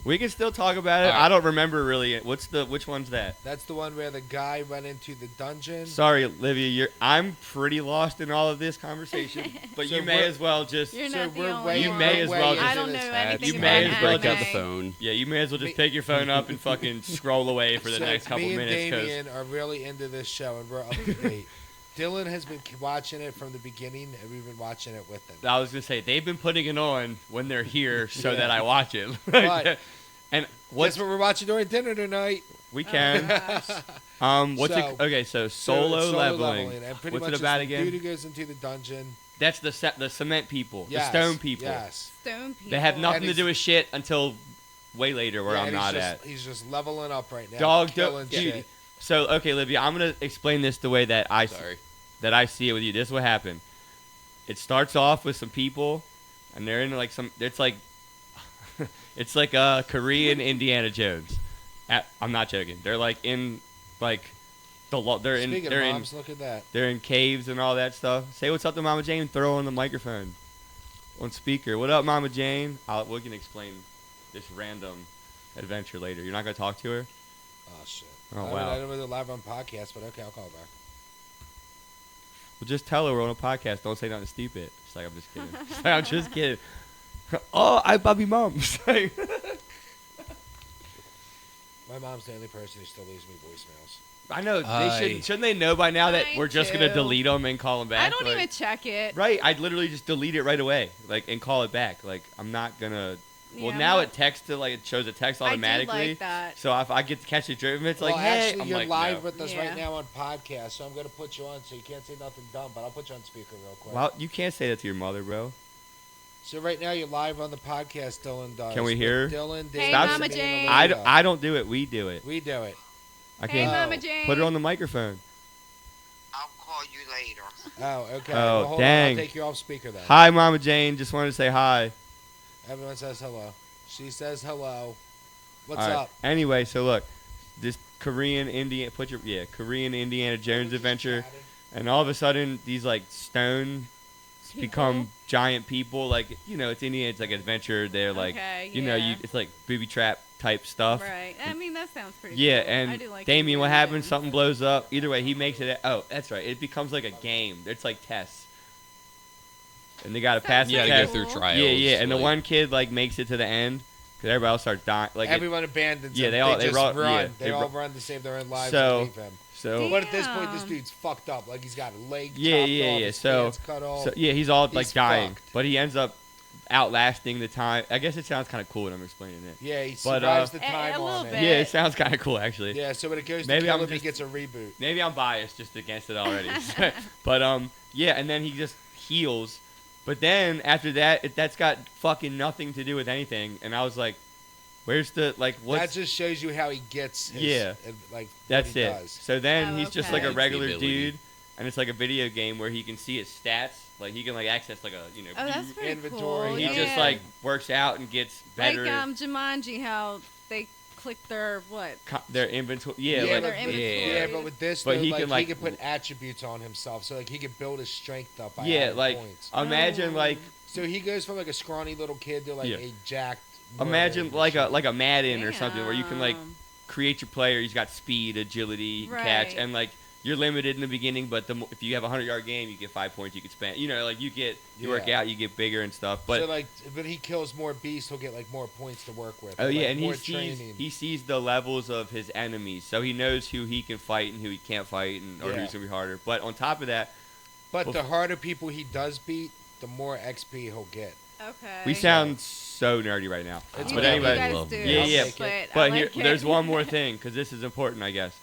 We can still talk about it. All right. I don't remember really. Which one's that? That's the one where the guy went into the dungeon. Sorry, Livia. I'm pretty lost in all of this conversation, but So you may we're- as well just. You're So not the we're only way- You one. may as we're well way just- I into don't know this. anything You about may as well anime. break out the phone. Yeah, you may as well just pick your phone up and fucking scroll away for the So next couple me and minutes. 'Cause Damien are really into this show, and we're up to date. Dylan has been watching it from the beginning, and we've been watching it with him. I was gonna say they've been putting it on when they're here so Yeah. that I watch it. But and Guess what's what we're watching during dinner tonight? we Oh can. my gosh. What's So- it? Okay, so So solo, it's leveling. And pretty What's much it about it's the again? dude who goes into the dungeon. That's the cement people, Yes, the stone people. Yes. Stone people. They have nothing And to he's- do with shit until way later where Yeah, I'm and not he's at. just, He's just leveling up right now. Dog, killing dude. shit. So okay, Livia, I'm gonna explain this the way that I see it with you. This is what happened. It starts off with some people, and they're in like some. It's like, it's like a Korean Indiana Jones. I'm not joking. They're like in like they're in Speaking they're of in moms, look at that. they're in caves and all that stuff. Say what's up to Mama Jane. Throw on the microphone, on speaker. What up, Mama Jane? We can explain this random adventure later. You're not gonna talk to her? Oh shit. Oh, I wow. don't know live on podcast, but okay, I'll call her back. Well, just tell her we're on a podcast. Don't say nothing stupid. She's like, I'm just kidding. She's like, I'm just kidding. Oh, I Bobby mom. She's like, My mom's the only person who still leaves me voicemails. I know. Shouldn't they know by now that I we're just gonna do. delete them and call them back? I don't Like, even check it. Right. I'd literally just delete it right away, like, and call it back. Like, I'm not gonna. Well, Yeah, now I'm it texts to like it shows a text I do automatically. like that. So if I get to catch a driven, it's like, well, hey, actually, I'm you're like, live no. with us Yeah. right now on podcast, so I'm gonna put you on, so you can't say nothing dumb, but I'll put you on speaker real quick. Well, you can't say that to your mother, bro. So right now you're live on the podcast. Dylan does. Can we With hear? Dylan, Hey, Dave, Mama and Jane. Olivia. I don't do it. We do it. We do it. I Hey, can't. Mama Oh. Jane. Put her on the microphone. I'll call you later. Oh, okay. Oh, well, hold dang. On. I'll take you off speaker then. Hi, Mama Jane. Just wanted to say hi. Everyone says hello. She says hello. What's All right. up? Anyway, so look, this Korean Indiana Jones adventure, and all of a sudden these like stone become giant people. Like, you know, it's Indiana. It's like adventure. They're like, Okay, you know, yeah. it's like booby trap type stuff. Right. I mean, that sounds pretty Yeah, cool. I and do like Damien, what Indiana happens? Jones. Something blows up. Either way, he makes it. Oh, that's right. It becomes like a game. It's like tests, and they gotta pass Sounds the You gotta test. go through Cool. trials. Yeah, yeah, and the like- one kid like makes it to the end because everybody else starts dying. Like Everyone abandons yeah, him. they all- they they just ro- run. yeah, they they all ro- run to save their own lives So- and leave him. so. But at this point, this Damn. dude's fucked up. Like he's got a leg Yeah, chopped yeah, off, yeah. his So- pants cut off. So yeah, he's all like He's dying, fucked. but he ends up outlasting the time. I guess it sounds kind of cool when I'm explaining it. yeah, he but, survives the a time little on it. bit. Yeah, it sounds kind of cool actually. Yeah, so when it goes Maybe to I'm kill him, he just- gets a reboot. Maybe I'm biased just against it already. But yeah, and then he just heals. But then after that, that's got fucking nothing to do with anything. And I was like, where's the like That what's just shows you how he gets his, Yeah. like that's what he it. does. So then Oh, he's just okay. like a Like the regular ability. dude, and it's like a video game where he can see his stats. Like he can like access like a Oh, that's pretty Inventory. cool. he yeah. just like works out and gets better. Like Jumanji, how they click their what? Their inventory. Yeah, Yeah, like, their but, inventory. yeah, but with this, But though, he like, can, like, he can put attributes on himself, so like he can build his strength up by yeah, adding like points. imagine Oh. like So he goes from like a scrawny little kid to like Yeah. a jacked. imagine murderer like a machine. like a Madden or something where you can like Damn. create your player. He's got speed, agility, catch, Right. and like you're limited in the beginning. But if you have a 100-yard game, you get 5 points. You can spend. You know, like you work Yeah. out, you get bigger and stuff. But so like, when he kills more beasts, he'll get like more points to work with. oh like, yeah, and more training. he sees the levels of his enemies, so he knows who he can fight and who he can't fight, and or Yeah. who's gonna be harder. But on top of that, But the harder people he does beat, the more XP he'll get. Okay. we sound so nerdy right now. It's You but know anyway, you guys love do, it. Yeah, yeah. But, I But like here, it. there's one more thing, because this is important, I guess.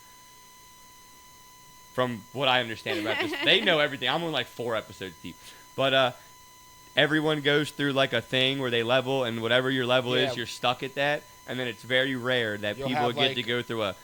From what I understand about this, they know everything. I'm on like 4 episodes deep, but everyone goes through like a thing where they level, and whatever your level Yeah. is, you're stuck at that. And then it's very rare that You'll people have, get like- to go through a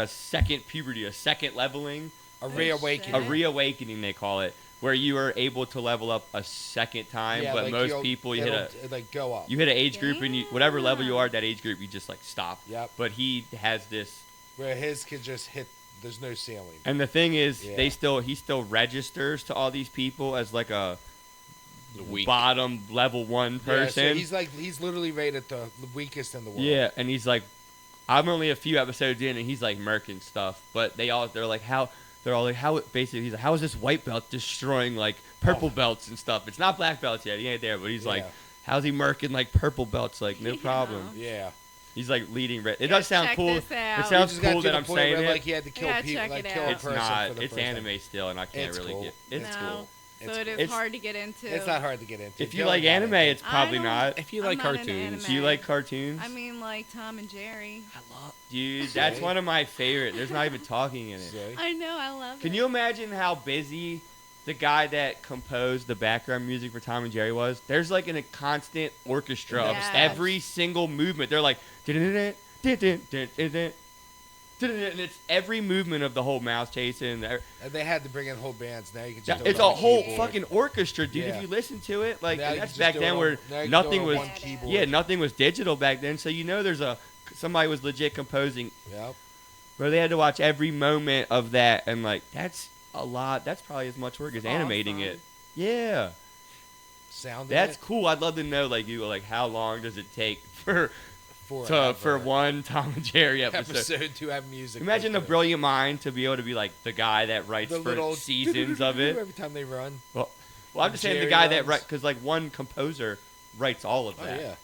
second puberty, a second leveling, A Oh, reawakening. a shit. reawakening they call it, where you are able to level up a second time. Yeah, but like most people, you hit it'll, like go up. an age group, and whatever level you Damn. are at that age group, you just like stop. Yep. But he has this. Where his could just hit. There's no ceiling. And the thing is, Yeah. he still registers to all these people as like a The weak. bottom level 1 person. Yeah, so he's literally rated the weakest in the world. Yeah, and he's like, I'm only a few episodes in, and he's like murking stuff. But they're like, how? They're all like, how? Basically, he's like, how is this white belt destroying like purple belts and stuff? It's not black belts yet. He ain't there, but he's like, Yeah. how's he murking like purple belts? Like, no Yeah. problem. Yeah. He's like leading. It Yeah, does sound check cool. this out. It He sounds just got cool to that the I'm point saying where, it. like, he had to kill Yeah, people, check like it kill out. a It's person not. for the It's first time. anime still, and I can't It's really cool. get. It's No. cool. So It's it is It's- hard to get into. It's not hard to get into. If you Dylan like got anime, it. it's probably don't- not. If you I'm like not into cartoons, Do you anime. like cartoons? I mean, like Tom and Jerry. Dude, that's See? one of my favorite. There's not even talking in it. See? I know, I love it. Can you imagine how busy the guy that composed the background music for Tom and Jerry was? There's like a constant orchestra of Yes. every single movement. They're like, and it's every movement of the whole mouse chasing. And they had to bring in whole bands. Now you can just do it It's on a whole keyboard. fucking orchestra, dude. Yeah. If you listen to it, like Now and you that's can just back do it then on- where now you can do it nothing on was. one keyboard. Yeah, nothing was digital back then. So you know, somebody was legit composing. Yep. Bro, they had to watch every moment of that, and like that's a lot. That's probably as much work as animating Awesome. it. Yeah, Sound. that's cool. I'd love to know, like how long does it take for for one Tom and Jerry episode? episode to have music. Imagine the like that. brilliant mind to be able to be like the guy that writes The for little seasons of it. every time they run. Well, I'm just saying the Jerry guy that runs. writes, because like one composer writes all of Oh that, yeah.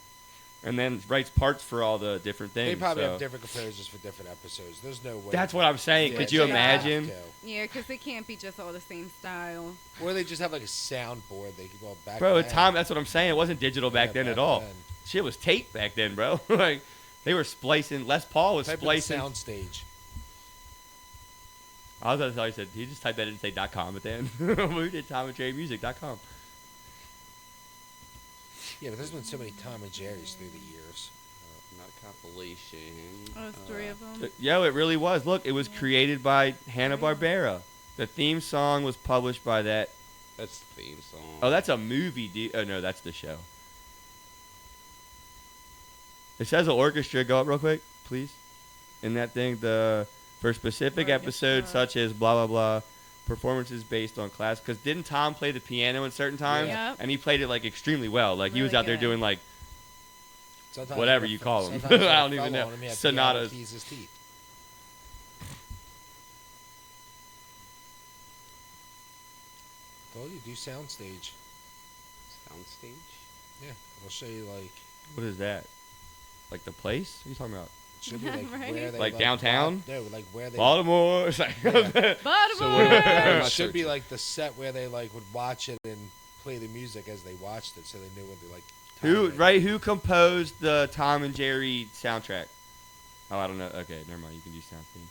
and then writes parts for all the different things. They probably so. have different composers for different episodes. There's no way. That's what I'm saying. Yeah, Could you they have imagine? to. Yeah, because they can't be just all the same style. Or they just have like a soundboard. They could go back. Bro, then. Tom, that's what I'm saying. It wasn't digital back Yeah, then at all. then. Shit was tape back then, bro. Like they were splicing. Les Paul was Type in splicing. sound stage. I was going to tell you, said he just typed that in and say .com at the end. We did TomandJerryMusic.com. Yeah, but there's been so many Tom and Jerry's through the years. not a compilation. Oh, it's three of them. Yo, it really was. Look, it was created by Hanna-Barbera. The theme song was published by that. That's the theme song. Oh, that's a movie. Oh, no, that's the show. It says an orchestra. Go up real quick, please. In that thing, for specific episodes such as blah, blah, blah, performances based on class. Because didn't Tom play the piano in certain times? Yep. And he played it, like, extremely well. Like, he was Really out there good. doing, like, Sometimes whatever he you had- call 'em. sometimes he had I a don't even fellow know. on him, he had Sonatas. piano keys his teeth. Told you, do soundstage. Soundstage? Yeah, I'll show you like. what is that? Like the place? What are you talking about? It should be like Right. where they Like downtown? No, like where they. Baltimore. It's like- Yeah. Baltimore! It not should be searching. like the set where they like would watch it and play the music as they watched it, so they knew when to like. Who time it. right? Who composed the Tom and Jerry soundtrack? Oh, I don't know. Okay, never mind. You can do sound things.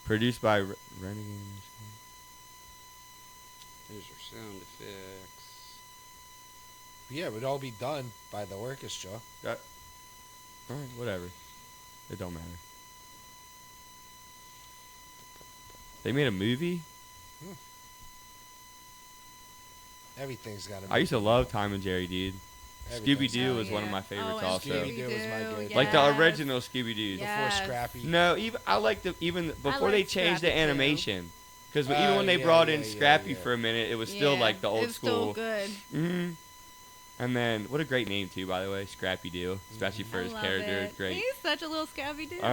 Produced by Renegade. There's your sound effects. Yeah, it would all be done by the orchestra. All right, whatever. It don't matter. They made a movie. Everything's got. I used to love Tom and Jerry, dude. Scooby Doo Oh, was one of yeah. my favorites Oh, and also. Scooby-Doo was my Scooby-Doo, good- Like the yes. original Scooby Doo. Yeah. Before Yes. Scrappy. No, I like even before they like changed the Scrappy, too. animation. Because Oh, even when they yeah, brought yeah, in yeah, Scrappy yeah. for a minute, it was still Yeah, like the old it's school. still good. hmm And then what a great name too, by the way, Scrappy Doo, especially for I his love character. it. It's great. He's such a little Scrappy dude.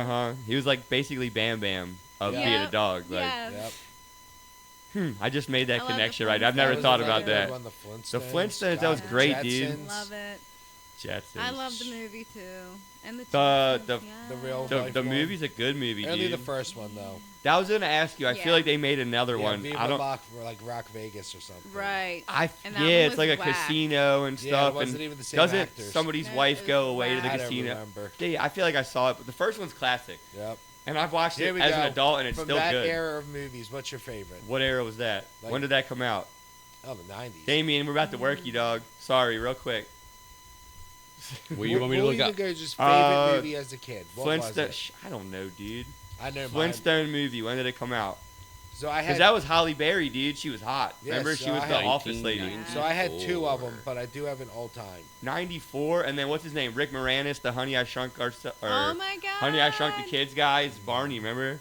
He was like basically Bam Bam of Yeah. being a Yep, dog. Like, yes. Yep. I just made that I love the connection right. I've never Flintstones. thought That was about another that. One, the The Flintstones. Flintstones, that was God, great, dude. Jetsons. Love it. Jetsons. I love the movie too. And the The- Jetsons, the- yes. the real- The, Life the one. movie's a good movie, Only dude. the first one though. That was gonna ask you. I Yeah. feel like they made another Yeah, one. Viva I don't. like Rock Vegas or something. Right. Yeah, And that one it's was like a whack. casino and Yeah, it stuff. wasn't and even the same doesn't actors. somebody's No, wife it go was away to the whack. I don't casino? remember. Yeah, I feel like I saw it, but the first one's classic. Yep. And I've watched Here it we as go. an adult, and it's From still that good. era of movies, what's your favorite? What era was that? Like- When did that come out? Oh, the 90s. Damien, we're about to work you, dog. Sorry, real quick. What do you want me to look We'll up? even go just favorite Uh, movie as a kid. What was Flintstone. it? I don't know, dude. I know mine. Flintstone movie. When did it come out? So I Because had that was Holly Berry, dude. She was hot. Yeah, Remember, so she was I the had office lady. 1990. so I had two of them, 94. but I do have an all time. 94, and then what's his name? Rick Moranis, the Honey I Shrunk or Oh my god. Honey I Shrunk the Kids guy is Barney, remember?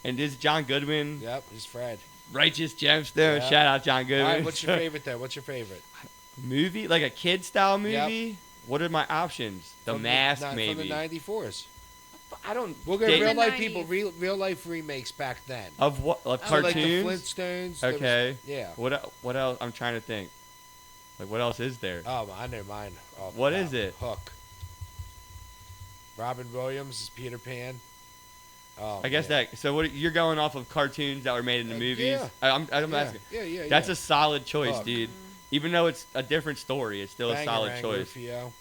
And this is John Goodwin, Yep, he's Fred. Righteous Gemstone. Yeah. Shout out John All Goodwin. right, what's your favorite though? What's your favorite? movie? Like a kid style Yep. movie? What are my options? The From Mask, From maybe. the 94s. I don't. We'll go date- real life 90s. people, real life remakes back then. Of what? Of So like the cartoons? Flintstones. there was- Okay. yeah. What else? I'm trying to think. Like what else is there? Oh, I know mine. What is it? Hook. Robin Williams is Peter Pan. Oh, I guess man. that. So what? You're going off of cartoons that were made into movies. Yeah. I'm Yeah, asking. yeah. That's a solid choice, Look. dude. Even though it's a different story, it's still a solid Bangarang, choice. Rufio.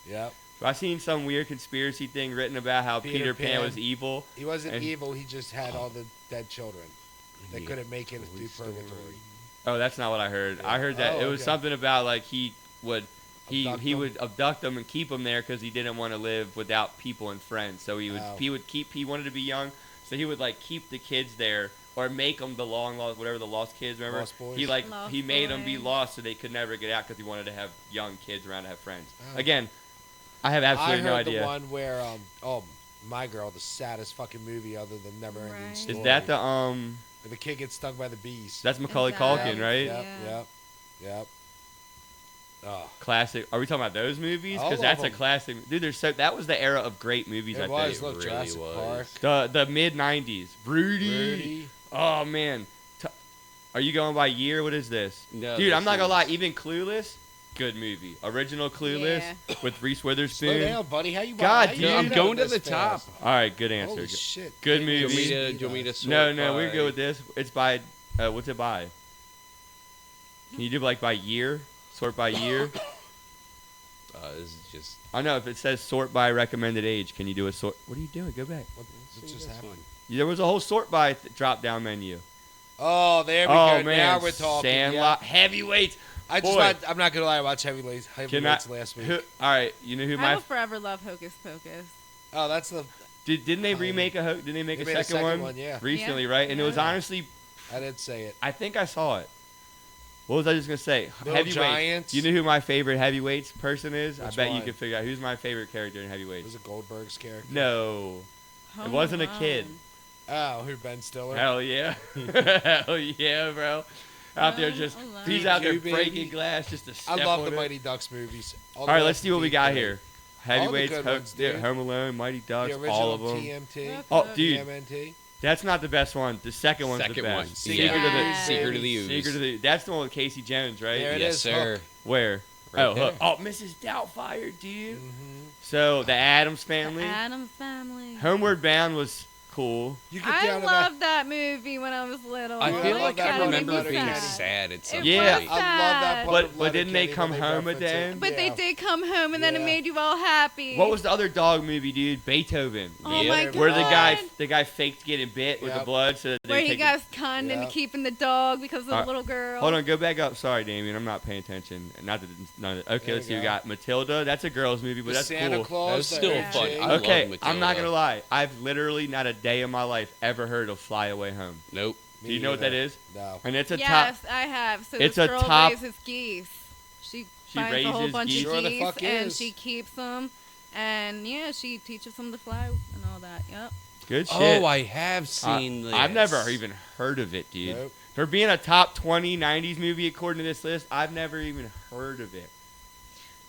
Yep. I've seen some weird conspiracy thing written about how Peter Peter Pan Pan. was evil. He wasn't And- evil. He just had all the dead children that Yeah. couldn't make it Toy through Story. purgatory. Oh, that's not what I heard. Yeah. I heard that Oh, it was okay. something about like he would Abduct he them? would abduct them and keep them there because he didn't want to live without people and friends. So he wanted to be young, so he would like keep the kids there or make them the long lost whatever the lost kids remember. Lost boys? He Lost he made them be boys. lost so they could never get out because he wanted to have young kids around to have friends. Oh. Again, I have I absolutely heard no the idea. one where My Girl, the saddest fucking movie other than Never Ending Right. Story. Is that the Where the kid gets stung by the bees? That's Macaulay Is that- Culkin, Yep, right? Yeah. Yep. Oh, Classic. Are we talking about those movies? All Because of that's a them. classic. Dude, that was the era of great movies. I it was. think. Look, really Jurassic was. Park. The mid '90s. Rudy. Rudy. Oh man. Are you going by year? What is this? No, Dude, I'm this not gonna lie. is- Even Clueless, good movie. Original Clueless Yeah. with Reese Slow Witherspoon. down, buddy. How you? God, how you dude. know I'm that going to this the top. fast? All right, good answer. Holy shit. Good Maybe movie. you'll Do speed you want me to us. sort No, we're by- good with this. It's by. What's it by? Can you do like by year? Sort by year. This is just. I know if it says sort by recommended age. Can you do a sort? What are you doing? Go back. What See, just that's happened? fine. There was a whole sort by drop down menu. Oh, there we Oh go. man, Now we're talking. Sandlot, Yeah. heavyweights. I just Boy. I'm not gonna lie. I watched Heavyweights last week. All right, you know who I my will forever love Hocus Pocus. Oh, that's the. didn't they remake Didn't they make They a made a second second one? one, yeah. Recently, Yeah. right? And it was Yeah. honestly, I did say it. I think I saw it. What was I just gonna say? Little Heavyweights. Giants. You know who my favorite heavyweights person is? I Which bet you one? can figure out who's my favorite character in heavyweights. Was it Goldberg's character? No, Home wasn't a kid. Alone. Oh, who? Ben Stiller. Hell yeah, hell yeah, bro. Out there Home just Alone. he's out there You, baby. breaking glass just to step I love on the it. Mighty Ducks movies. All right, let's see what we got good. here. Heavyweights, good ones, dude. Home Alone, Mighty Ducks, The original all of them. TMT. Oh, dude. TMNT. That's not the best one. The second one's the Second best. one. Secret Yeah. of the Yeah. Secret of the Ooze. Secret of the. That's the one with Casey Jones, right? There it yes, is, sir. Hook. Where? Right oh, there. Hook. Oh, Mrs. Doubtfire, dude. Mm-hmm. So the Addams Family. Addams Family. Homeward Bound was cool. You get I down to loved that movie when I was little. I feel love like that I one. remember Better being Kenny. sad at some It Yeah. was I love that sad. part. But didn't they come home at the end? But they did come home, and then it Yeah. made you all happy. What was the other dog movie, dude? Beethoven. Oh Yeah. my Where god. Where the guy faked getting bit with the Yep. blood, so that they Where he take got conned Yeah. into keeping the dog because of the Alright, little girl. Hold on, go back up. Sorry, Damien, I'm not paying attention. Not that none of the, okay, There let's see. you We go. got Matilda. That's a girl's movie, but The that's Santa cool. Claus. That was still Yeah. fun. I Okay, love I'm not Matilda. gonna lie. I've literally not a day in my life ever heard of Fly Away Home. Nope. Do you know what that is? No. And it's a yes, top. I have. So It's this a girl top- raises geese. She She finds a whole raises bunch geese? of Sure the geese, fuck and is. she keeps them. And yeah, she teaches them to fly and all that. Yep. Good shit. Oh, I have seen this. I've never even heard of it, dude. Nope. For being a top 20 90s movie according to this list, I've never even heard of it.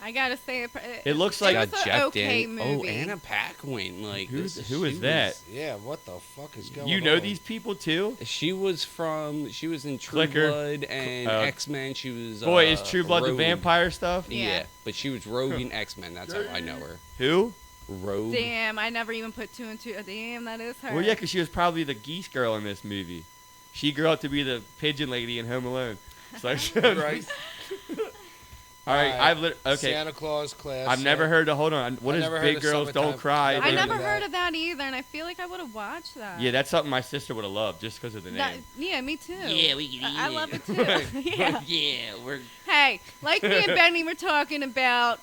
I gotta say, It looks like- it Got was an Jack okay Dan- movie. Oh, Anna Paquin. Like Who this, is she that? was- Yeah, what the fuck is going on? You know these people too? She was in True Clicker. Blood and Uh, X-Men. She was Boy, is True Blood the Rogue. vampire stuff? Yeah. Yeah. But she was Rogue in X-Men. That's how I know her. Who? Rogue. Damn, I never even put two and two. Damn, that is her. Well, yeah, because she was probably the geese girl in this movie. She grew up to be the pigeon lady in Home Alone. So Right. All right, Alright. okay. Santa Claus class. I've never heard of. Hold on. What I is never heard Big of Girls Don't Summertime. Cry? Never I heard never of heard that. of that either, and I feel like I would have watched that. Yeah, that's something my sister would have loved just because of the That- name. yeah, me too. Yeah, we can eat I it. love it too. yeah. Yeah, we're. Hey, like me and Benny were talking about,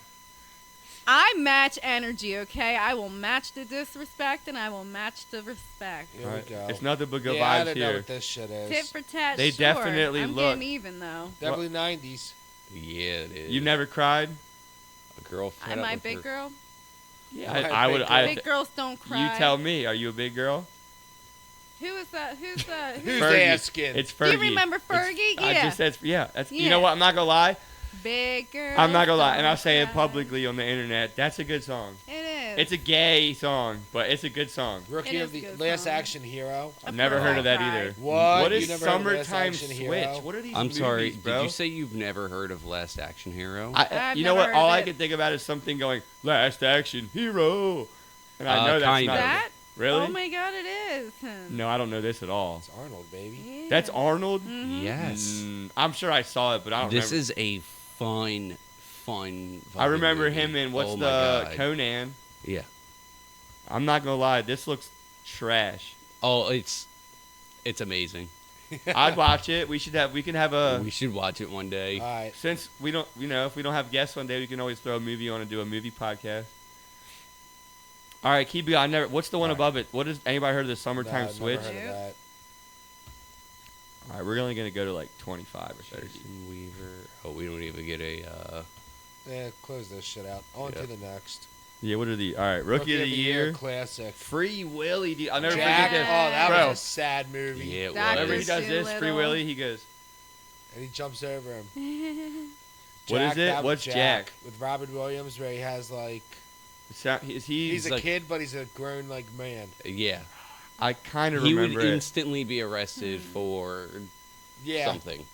I match energy, okay? I will match the disrespect and I will match the respect. Here All we right, go. It's nothing but good yeah, I vibes don't know here. what this shit is. Tit for tat, They sure. definitely I'm look- getting even though. Definitely 90s. Yeah, it is. You never cried? A girl. fed Am up I a with big her- girl? Yeah, Right, I would. big I. Big girls don't cry. You tell me. Are you a big girl? Who is that? Who's that? Who's Fergie. asking? It's Do Fergie. you remember It's- Fergie? I Yeah. just said yeah. That's you Yeah. know what? I'm not gonna lie. Big girl. I'm not gonna lie, and I'll say it cry. publicly on the internet. That's a good song. It is. It's a gay song, but it's a good song. Rookie It of is the a good Last song. Action Hero. I've never heard of that either. What? What You is never heard of Last Summertime Action Switch? Hero? What are these I'm movies, sorry. bro? Did you say you've never heard of Last Action Hero? I've You know never what? heard All of I it. can think about is something going, Last Action Hero. And I know that's kind not. of. That? Really? Oh my god, it is. No, I don't know this at all. It's Arnold, baby. Yeah. That's Arnold? Yes. I'm sure I saw it, but I don't This remember. is a fun. I fucking remember movie. him in what's Oh my the God. Conan. Yeah. I'm not gonna lie, this looks trash. Oh, it's amazing. I'd watch it. We can have a We should watch it one day. All right. since we don't if we don't have guests one day, we can always throw a movie on and do a movie podcast. All right, keep going. What's the one All right. above it? What is anybody heard of the Nah, Summertime I've Switch? never heard of that. All right, we're only gonna go to like 25 or 30. Jason Weaver. Oh, we don't even get a. Yeah, close this shit out. On Yeah. to the next. Yeah, what are the? All right, Rookie of the Year. Classic. Free Willy. Dude. I'll never Jack. forget Oh, that. that Bro, was a sad movie. Yeah, it Doctor whenever he was. does this, Free Dolittle. Willy, he goes. And he jumps over him. What is Jack, it? that was What's Jack? With Robin Williams, where he has like Is he? he's a like- kid, but he's a grown like man. Yeah. I kind of He remember would it. instantly be arrested for Yeah. something.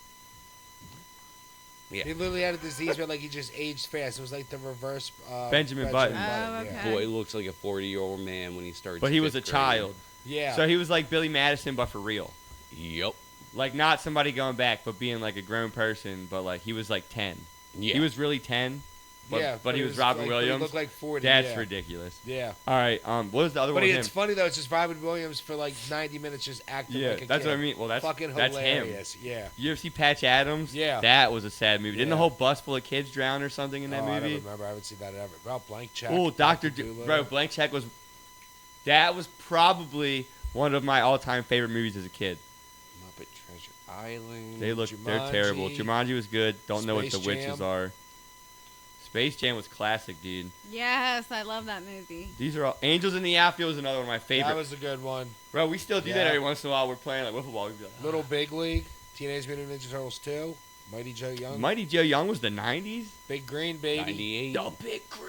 Yeah. He literally had a disease where like he just aged fast. It was like the reverse. Benjamin Button. Oh, Yeah. okay. Boy, he looks like a 40-year-old man when he starts. But he was a fifth grade. child. Yeah. So he was like Billy Madison, but for real. Yep. Like not somebody going back, but being like a grown person. But like he was like 10. Yeah. He was really 10. But, yeah, but he was Robin like, but Williams. He looked like 40. That's yeah. ridiculous. Yeah. All right. What was the other But one? with it's him? funny though. It's just Robin Williams for like 90 minutes just acting Yeah, like a that's kid. what I mean. Well, that's fucking that's him. hilarious. Yeah. You ever see Patch Adams? Yeah. That was a sad movie. Didn't the Yeah. whole bus full of kids drown or something in that Oh, I movie? don't remember. I haven't seen that ever. Bro, Blank Check. Oh, Dr. Dolittle. Bro, Blank Check was. That was probably one of my all-time favorite movies as a kid. Muppet Treasure Island. They're terrible. Jumanji. Jumanji was good. Don't know what Space the witches Jam. are. Space Jam was classic, dude. Yes, I love that movie. These are all Angels in the Outfield is another one of my favorite. That was a good one. Bro, we still do that Yeah. every once in a while. We're playing like wiffle ball. We'd be like, Little Big League. Teenage Mutant Ninja Turtles 2. Mighty Joe Young. Mighty Joe Young was the 90s? Big Green Baby. 98. The Big Green.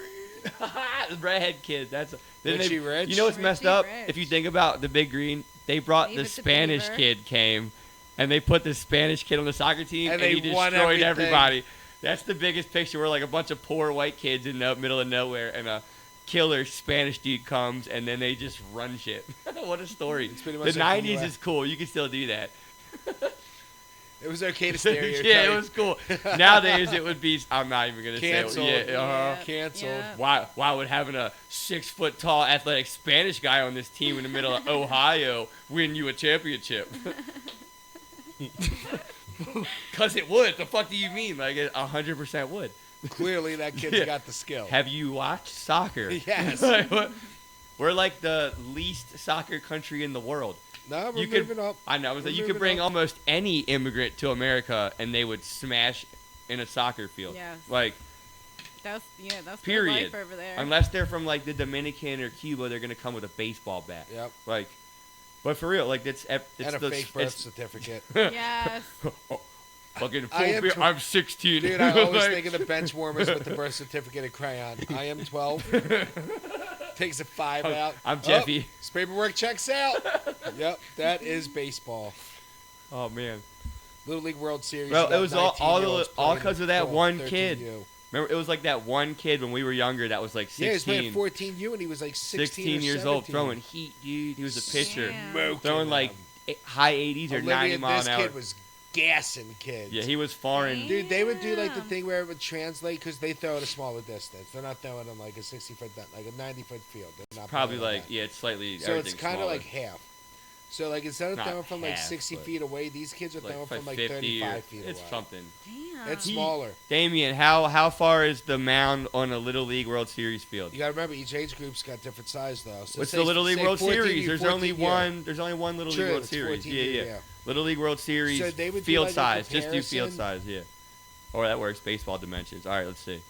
The redhead kid. That's then Richie they, Rich. You know what's messed Richie up? Rich. If you think about the Big Green, they brought David the the Spanish Beaver. kid came, and they put the Spanish kid on the soccer team, And and they he won destroyed everything. everybody. That's the biggest picture where like a bunch of poor white kids in the middle of nowhere, and a killer Spanish dude comes, and then they just run shit. What a story. It's pretty The much like 90s the is cool. You can still do that. It was okay to stereotype. Yeah, it was cool. Nowadays it would be. I'm not even gonna Canceled. say. Yeah, Yeah. Canceled. Yeah. Why would having a 6 foot tall athletic Spanish guy on this team in the middle of Ohio win you a championship? Because it would. The fuck do you mean? Like it 100% would. Clearly, that kid's Yeah. got the skill. Have you watched soccer? Yes. Like, we're like the least soccer country in the world. No, we're You could- moving up. I know. We're You could moving bring up. almost any immigrant to America and they would smash in a soccer field. Yes. Like, That's good period. life over there. Unless they're from like the Dominican or Cuba, they're gonna come with a baseball bat. Yep. Like, but for real, like it's And a the, fake birth it's, certificate. Yes. fucking I am beer, tw- I'm 16. Dude, I always Like- think of the bench warmers with the birth certificate and crayon. I am 12. Takes a 5 out. I'm Jeffy. Oh, this paperwork checks out. Yep, that is baseball. Oh man. Little League World Series. Well, you got it was all 19-year-olds all playing because of that full one 13U. kid. Remember, it was like that one kid when we were younger that was like Yeah, he was 16, playing 14U and he was like 16 or years old, 17. throwing heat, dude. He was a pitcher, Damn. Smoking throwing like them. high 80s or Olivia, 90 mile this an hour. kid was gassing kids. Yeah, he was foreign. Dude, they would do like the Damn. thing where it would translate because they throw at a smaller distance. They're not throwing in like a 60-foot, like a 90-foot field. They're not Probably playing like that. yeah, it's slightly. So it's everything's kind of smaller. like half. So like instead of Not throwing from like half, 60 but- feet away, these kids are throwing from like 50 or 35 feet it's away. something. Damn. It's smaller. Damien, how far is the mound on a Little League World Series field? You gotta remember each age group's got different size though. So What's say- the Little League say World 14U, Series? There's only 14U. one. There's only one Little True, League World it's Series. 14U, Yeah. Little League World Series. So they would do, field like, a size. Just do field comparison. size. Yeah. Or that works. Baseball dimensions. All right. Let's see.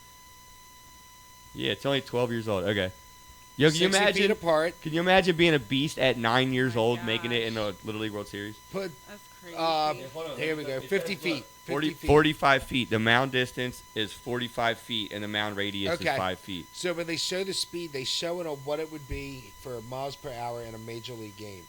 Yeah, it's only 12 years old. Okay. Yo, can you 60 feet imagine? apart. Can you imagine being a beast at 9 years Oh my old, making it gosh. in a Little League World Series? Put That's crazy. Here we go. 50 feet. 50 feet. 45 feet. The mound distance is 45 feet, and the mound radius Okay. is 5 feet. So when they show the speed, they show it on what it would be for miles per hour in a major league game.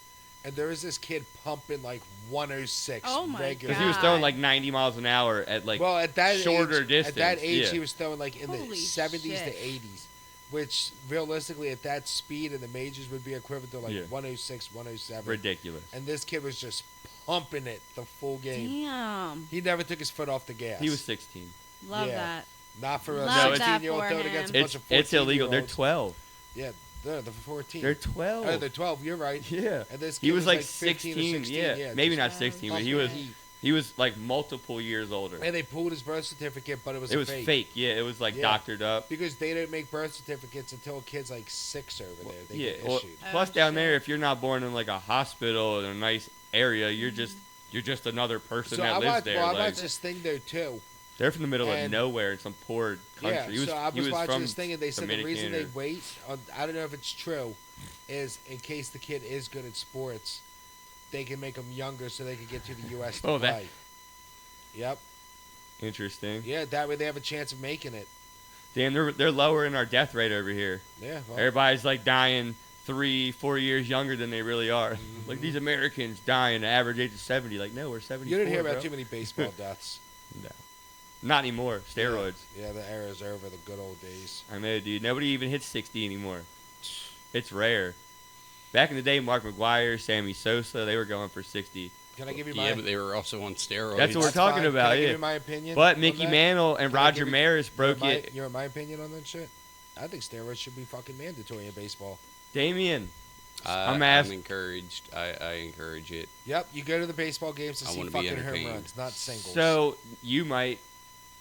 And there is this kid pumping like 106 Oh my regular. Because he was throwing like 90 miles an hour at like Well, at that shorter age, distance. At that age, yeah. he was throwing like in the Holy 70s shit. to 80s, which realistically at that speed in the majors would be equivalent to like Yeah. 106, 107. ridiculous. And this kid was just pumping it the full game. Damn. He never took his foot off the gas. He was 16. Love Yeah. that. Not for a Love that 16-year-old for throwing him. against a bunch It's of 14 it's illegal. They're 12. Yeah, they're 14. They're 12. Oh, they're 12. You're right. Yeah. And this He kid was like 15 or 16. 16. Yeah. Maybe just not 16, but pumping he was heat. he was like multiple years older. And they pulled his birth certificate, but it was It was fake. fake. Yeah, it was like Yeah. doctored up. Because they don't make birth certificates until a kid's like 6 over there. They Yeah. get Well, issued. plus Oh, down shit. there, if you're not born in like a hospital in a nice area, you're just another person So that I lives watched, there. well, I like, watched this thing though too. they're from the middle of and- nowhere in some poor country. Yeah, He was, so I he was was watching from this thing, and they said the reason Dominican they or- wait, I don't know if it's true, is in case the kid is good at sports, they can make him younger so they can get to the U.S. to Oh, that- play. Yep. Interesting. Yeah, that way they have a chance of making it. Damn, they're lowering our death rate over here. Yeah. Well, Everybody's like dying 3-4 years younger than they really are. Like these Americans dying the average age of 70. Like no, we're 74. you didn't hear about bro. too many baseball deaths. No, not anymore. Steroids. Yeah, the era's over, the good old days. I know, dude. Nobody even hits 60 anymore. It's rare. Back in the day, Mark McGuire, Sammy Sosa, they were going for 60. Can I give you my? Yeah, but they were also on steroids. That's what we're That's talking fine. about, Can I give yeah. you my opinion? But on Mickey that? Mantle and Can I Roger give you- Maris broke you know it. You know my opinion on that shit? I think steroids should be fucking mandatory in baseball. Damien, I'm I'm asking. encouraged. I encourage it. Yep, you go to the baseball games to I see wanna be fucking home entertained. runs, not singles. So you might.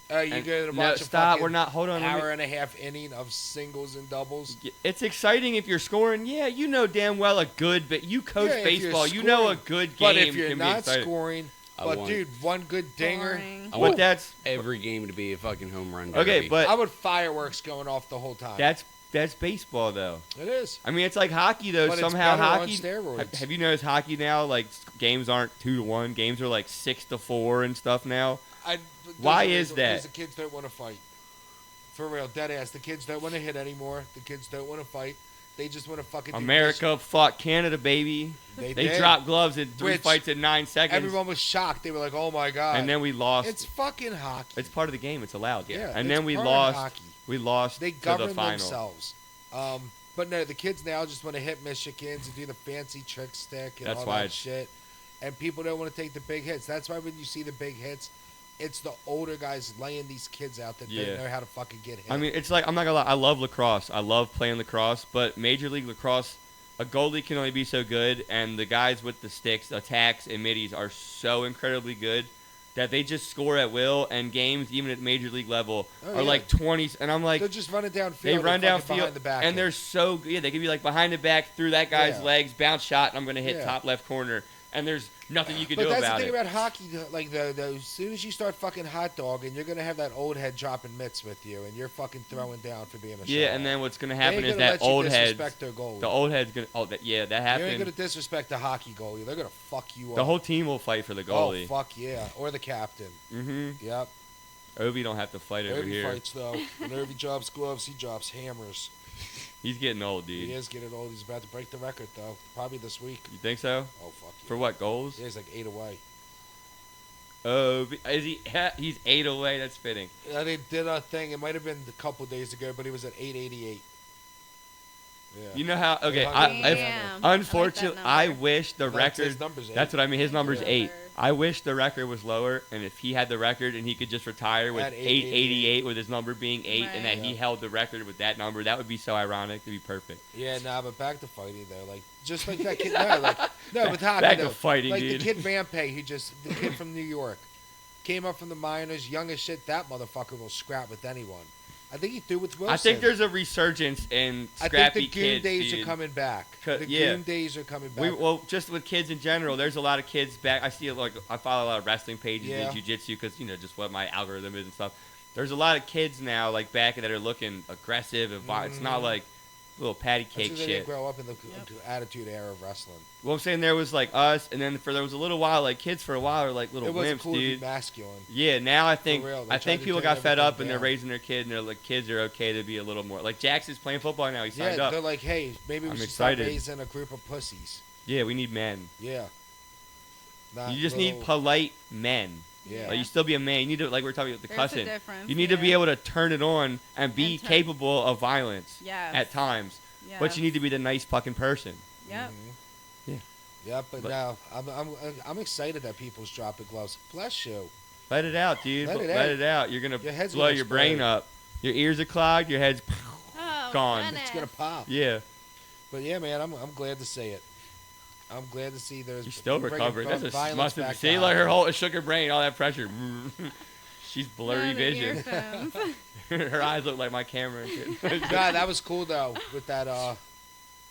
you and- go to no, watch a stop. fucking We're not. Hold on. let me- hour and a half inning of singles and doubles. It's exciting if you're scoring. Yeah, you know damn well a good. But you coach Yeah, if you're baseball. You know a scoring. good game But if you're can be not exciting. scoring, I but want- dude, one good dinger. Boring. I But want that's every game to be a fucking home run. okay. derby. But I would fireworks going off the whole time. that's baseball though. It is. I mean, it's like hockey though. But it's Somehow better on hockey. steroids. Have you noticed hockey now? Like games aren't 2-1. Games are like 6-4 and stuff now. Why is that? Because the kids don't want to fight. For real, dead ass. The kids don't want to hit anymore. The kids don't want to fight. They just want to fucking do America fought Canada, baby. this. They did. dropped gloves in 3 Which fights in 9 seconds, Everyone was shocked. They were like, "Oh my god!" and then we lost. it's fucking hockey. It's part of the game. It's allowed. Yeah, and it's then we part of lost. hockey. We lost They to the govern final. themselves. But no, the kids now just want to hit Michigans and do the fancy trick stick and That's all why that it's- shit. And people don't want to take the big hits. That's why when you see the big hits, it's the older guys laying these kids out that Yeah. don't know how to fucking get hit. I mean, it's like I'm not gonna lie. I love lacrosse. I love playing lacrosse, but Major League Lacrosse, a goalie can only be so good, and the guys with the sticks, attacks, and middies are so incredibly good that they just score at will. And games, even at Major League level, Oh, are yeah. like 20s, and I'm like, they're just running downfield. they run and fucking downfield, behind the back. and they're so good. Yeah, they could be like behind the back, through that guy's Yeah. legs, bounce shot, and I'm gonna hit Yeah. top left corner, and there's nothing you can But do that's about the thing it. about hockey. Like as soon as you start fucking hot dogging, you're gonna have that old head dropping mitts with you, and you're fucking throwing down for being a Yeah, show-off. and then what's gonna They happen ain't is gonna that let you old heads, disrespect their goalie. the old head's gonna. Oh, that You ain't happened. gonna disrespect the hockey goalie. They're gonna fuck you up. The whole team will fight for the goalie. Oh fuck yeah, or the captain. Mm-hmm. Yep. Ovi don't have to fight over Ovi here. fights though. When Ovi drops gloves, he drops hammers. He's getting old, dude. He is getting old. He's about to break the record though. Probably this week. You think so? Oh fuck. Yeah. For what, goals? Yeah, he's like 8 away. Ovi, is he? He's 8 away. That's fitting. They did a thing. It might have been a couple days ago, but he was at 888. Yeah. You know how? Okay, Yeah, Damn. unfortunately, I wish the That's record. his number's 8. That's what I mean. His number's Yeah. 8. I wish the record was lower, and if he had the record and he could just retire with At 888 with his number being 8, and that Right. he held the record with that number, that would be so ironic. It'd be perfect. Yeah, nah, but back to fighting though. Like just like that kid. No, with hockey Back to though. fighting, like dude. the kid Rampay, the kid from New York, came up from the minors, young as shit. That motherfucker will scrap with anyone. I think he threw with Wilson. I think there's a resurgence in I scrappy think the goon kids. days dude. are coming back. The Yeah. goon days are coming back. Well, just with kids in general, there's a lot of kids back. I see like I follow a lot of wrestling pages Yeah. and jujitsu because just what my algorithm is and stuff. There's a lot of kids now like back that are looking aggressive and it's not like little patty That's cake 'cause they shit. didn't grow up in the attitude era of wrestling. Well, I'm saying there was like us, and then there was a little while like kids for a while are like little It wasn't wimps, cool dude. to be masculine. Yeah, now I think real, they I tried think to people turn got fed everything up and they're down. raising their kid, and they're like kids are okay to be a little more like Jackson's playing football now. He signed Yeah, up. they're like, hey, maybe we I'm should excited. start raising a group of pussies. Yeah, we need men. Yeah. Not You just little- need polite men. Yeah. Like you still be a man. You need to like we're talking about the There's a cussing. difference, You need to be yeah. able to turn it on and be And turn- capable of violence Yes. at times. Yes. But you need to be the nice fucking person. Yep. Yep, but But- now I'm excited that people's dropping gloves. Bless you. Let it out, dude. Let Let it it out. You're gonna Your head's blow gonna your brain explode. up. Your ears are clogged. Your head's Oh, Gone. goodness. It's gonna pop. yeah. But yeah, man, I'm glad to see it. I'm glad to see there's. You're still bringing recovering. That's a violence must back have. to See, like her hockey. whole it shook her brain. All that pressure. She's blurry No, the vision. earphones. Her eyes look like my camera. And shit. God, that was cool though with that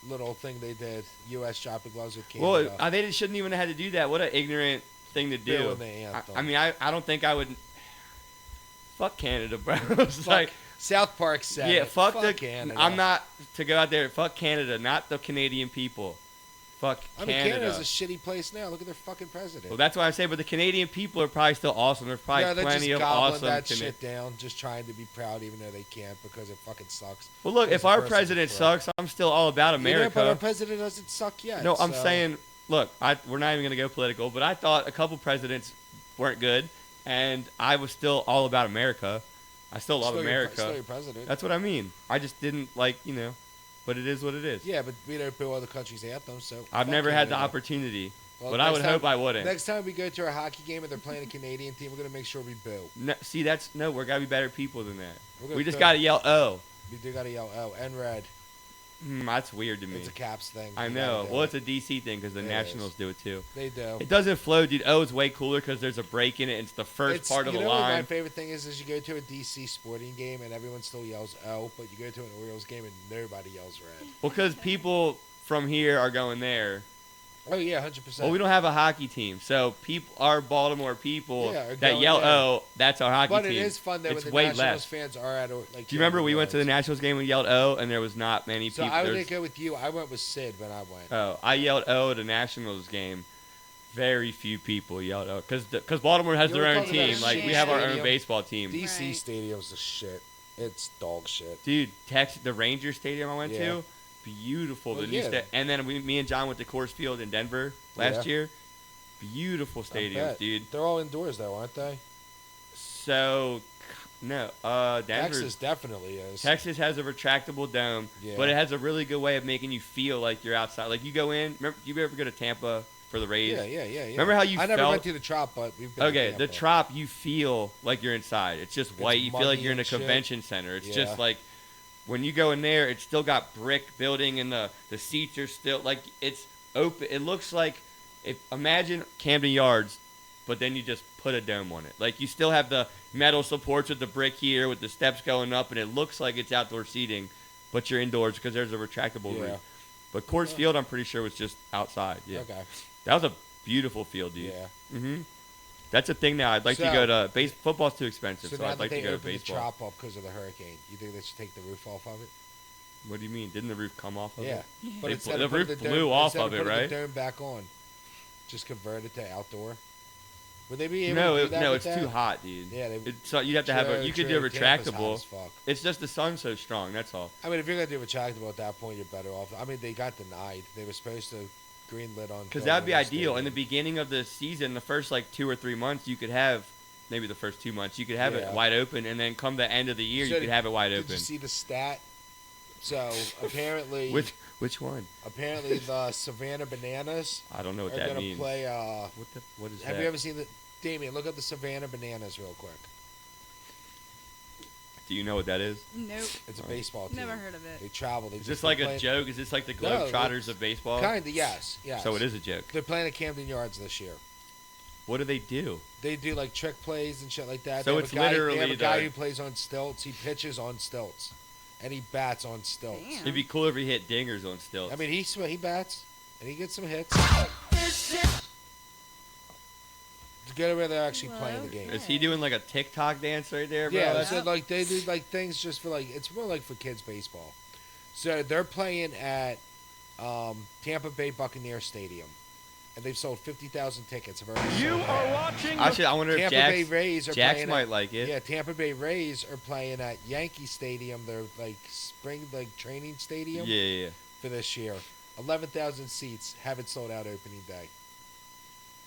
little thing they did. U.S. dropping gloves with Canada. Well, they shouldn't even have had to do that. What an ignorant thing to do. Doing the anthem. I mean, I don't think I would. Fuck Canada, bro. It's Fuck, like, South Park said. yeah, it. fuck the. Canada. I'm not to go out there. Fuck Canada, not the Canadian people. Fuck I mean, Canada. Canada's a shitty place now. Look at their fucking president. Well, that's why I say, but the Canadian people are probably still awesome. There's probably yeah, they're plenty just of gobbling awesome. that shit down, just trying to be proud, even though they can't because it fucking sucks. Well, look, As if a our person, president correct. sucks, I'm still all about Yeah, but our America. president doesn't suck yet. No, I'm so- saying, look, we're not even going to go political, but I thought a couple presidents weren't good, and I was still all about America. I still love Still America. Still your president. That's what I mean. I just didn't like, but it is what it is. Yeah, but we don't boo other countries' anthems, so. I've fuck never had the Canada. opportunity, Well, but I next would time- hope I wouldn't. Next time we go to a hockey game and they're playing a Canadian team, we're gonna make sure we boo. No, see, we're got to be better people than that. We're gonna We just throw- got to yell, oh. We do gotta yell, oh, and red. That's weird to me. It's a Caps thing. I We know. gotta do Well, it. it's a DC thing because the It Nationals is. do it too. They do. It doesn't flow, dude. Oh, it's way cooler because there's a break in it. It's the first It's- part of you the know what my line. favorite thing is you go to a DC sporting game and everyone still yells "oh," but you go to an Orioles game and nobody yells "red." Well, because people from here are going there. Oh yeah, 100%. Well, we don't have a hockey team, so our Baltimore people Yeah, are that going yell there. "oh," that's our hockey But team. it is fun though It's when the way Nationals less. fans are at like. Do you remember we went to the Nationals game and yelled "oh" and there was not many So people. I There didn't was- go with you. I went with Sid when I went. Oh, I yelled "oh" at a Nationals game. Very few people yelled "oh" because Baltimore has You their were own talking about team. a Like we shit have our own stadium. baseball team. DC Right. Stadium's the shit. It's dog shit. Dude, the Ranger Stadium I went Yeah. to, beautiful. Well, The new yeah. and then me and John went to Coors Field in Denver last Yeah. year. Beautiful I stadiums, bet. dude. They're all indoors though, aren't they? So, no, Denver. Texas definitely is. Texas has a retractable dome, Yeah. but it has a really good way of making you feel like you're outside. Like you go in. Remember, you ever go to Tampa for the Rays? Yeah. Remember how you I never felt- went to the Trop, but we've been. Okay, to the Tampa. Trop, you feel like you're inside. It's just white. You feel like muggy you're in a and shit. convention center. It's Yeah. just like when you go in there, it's still got brick building and the seats are still like it's open. It looks like imagine Camden Yards, but then you just put a dome on it. Like you still have the metal supports with the brick here with the steps going up, and it looks like it's outdoor seating, but you're indoors because there's a retractable Yeah. roof. But Coors Field, I'm pretty sure was just outside. Yeah, Okay. that was a beautiful field, dude. Yeah. Mm-hmm. That's a thing now. I'd like to So- go to football's too expensive, So so now I'd that like to they go to opened the baseball. Trop up because of the hurricane, you think they should take the roof off of it? What do you mean? Didn't the roof come off of Yeah. it? But They instead the of putting roof the blew dome, off instead of it, putting right? The dome back on, just convert it to outdoor. Would they be able No, to do that no, with it's that? too hot, dude. Yeah, they. So you'd have to have True, you could true. do a Tampa's hot retractable. as fuck. It's just the sun's so strong. That's all. I mean, if you're gonna do retractable at that point, you're better off. I mean, they got denied. They were supposed to greenlit on. Because that would be building a ideal. In the stadium. beginning of the season, the first like 2 or 3 months, you could have maybe the first 2 months, you could have Yeah. it wide open, and then come the end of the year, So you could have it wide Did open. you see the stat? So apparently, Which one? apparently the Savannah Bananas I don't know what are that gonna means. play. What is Have that? you ever seen the? Damien, look up the Savannah Bananas real quick. Do you know what that is? Nope. It's a baseball team. Never heard of it. They travel. They Is this like a joke? Is this like the Globetrotters of baseball? Kinda, yes, yes. So it is a joke. They're playing at Camden Yards this year. What do they do? They do like trick plays and shit like that. So They have it's a guy, they literally have a guy the- who plays on stilts. He pitches on stilts, and he bats on stilts. Damn. It'd be cool if he hit dingers on stilts. I mean, he bats and he gets some hits. To get where they're actually playing the game. Is he doing like a TikTok dance right there, bro? Yeah, That's- so like they do like things just for like it's more like for kids baseball. So they're playing at Tampa Bay Buccaneer Stadium, and they've sold 50,000 tickets. Have already sold out. Actually, I wonder if Tampa Bay Jax, Rays are Jax playing might at, like it. Yeah, Tampa Bay Rays are playing at Yankee Stadium. They're like spring training stadium Yeah. for this year. 11,000 seats. Haven't sold out opening day.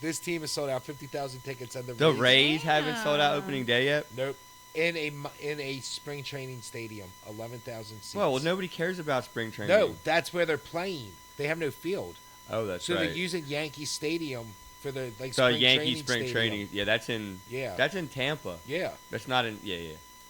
This team has sold out 50,000 tickets, and The Rays haven't sold out Damn. opening day yet. Nope. In a spring training stadium, 11,000 seats. Well, nobody cares about spring training. No, that's where they're playing. They have no field, Oh, that's so right. they're using Yankee Stadium for the So spring Yankee training spring stadium. training. Yeah, that's in. Yeah. That's in Tampa. Yeah. That's not in. Yeah.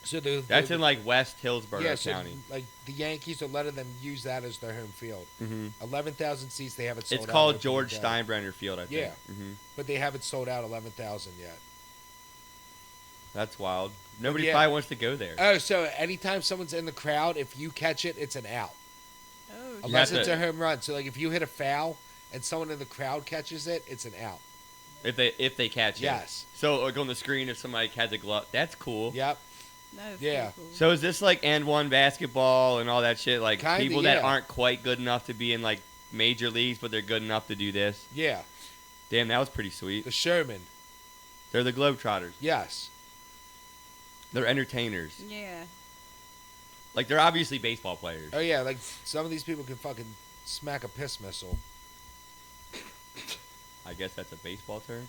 So That's in like West Hillsborough yeah, so County. like the Yankees are letting them use that as their home field. hmm 11,000 seats. They haven't sold It's out. called opening George day. Steinbrenner Field, I think. Yeah. hmm But they haven't sold out 11,000 yet. That's wild. Nobody Yeah. probably wants to go there. Oh, so anytime someone's in the crowd, if you catch it, it's an out. Oh, Unless have it's to- a home run. So like if you hit a foul and someone in the crowd catches it, it's an out. If they catch it. Yes. So like on the screen, if somebody has a glove, that's cool. Yep. that is Yeah. pretty cool. So is this like and one basketball and all that shit? Like Kinda, people that yeah. aren't quite good enough to be in like major leagues, but they're good enough to do this. Yeah. Damn, that was pretty sweet. The showman. They're the Globetrotters. Yes. They're entertainers. Yeah. Like they're obviously baseball players. Oh yeah, like some of these people can fucking smack a piss missile. I guess that's a baseball term.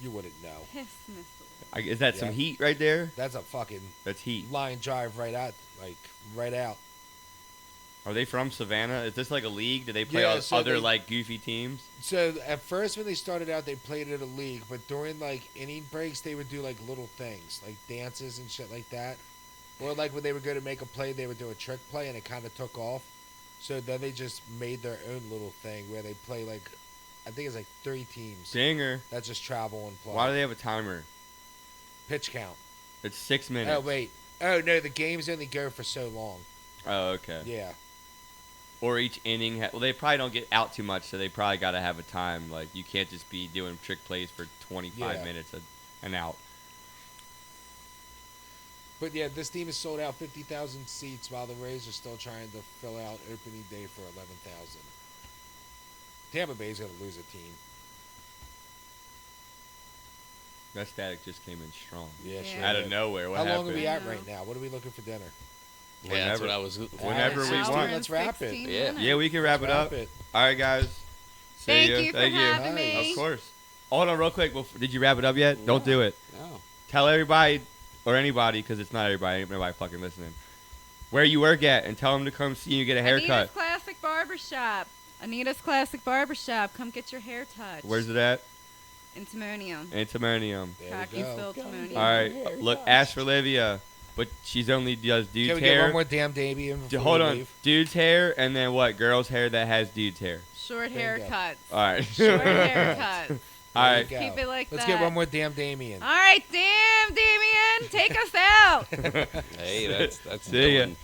You wouldn't know. Piss missile. Is that some Yeah. heat right there? That's a fucking That's heat. line drive right out, like right out. Are they from Savannah? Is this like a league? Do they play Yeah, all so other they- like goofy teams? So at first when they started out, they played at a league, but during like inning breaks, they would do like little things, like dances and shit like that. Or like when they would go to make a play, they would do a trick play, and it kind of took off. So then they just made their own little thing where they play like, I think it's like 3 teams Dinger. that just travel and play. Why do they have a timer? Pitch count? It's 6 minutes. Oh wait. Oh no, the games only go for so long. Oh, okay. Yeah. Or each inning. Well, they probably don't get out too much, so they probably got to have a time. Like you can't just be doing trick plays for 25 Yeah. minutes and out. But yeah, this team has sold out 50,000 seats while the Rays are still trying to fill out opening day for 11,000. Tampa Bay's going to lose a team. That static just came in strong. Yeah, Yeah. sure. Out of did. nowhere. What How happened? long are we I at know. right now? What are we looking for dinner? Yeah, that's Whenever- what I was. whenever we Let's do it. want. Let's wrap it. Yeah. Yeah, we can wrap it up. Wrap it. All right, guys. See Thank ya. you for Thank you. having Nice. me. Of course. Hold on, real quick. Did you wrap it up yet? Don't do it. No. Tell everybody or anybody, because it's not everybody. Ain't nobody fucking listening. Where you work at, and tell them to come see you get a haircut. Anita's Classic Barbershop. Anita's Classic Barbershop. Come get your hair touched. Where's it at? In Timonium. In Timonium. There we go. Crackensville, Timonium. All right. Look, ask for Livia, but she's only does Can dude's we get one hair. more damn Davian before Hold we on, leave? dude's hair, and then what? Girl's hair that has dude's hair. Short Bingo. haircuts. All right. Short haircuts. All There right. you go. Keep it like Let's that. get one more damn Damien. All right, damn, Damien. Take us out. Hey, that's See ya. Dylan.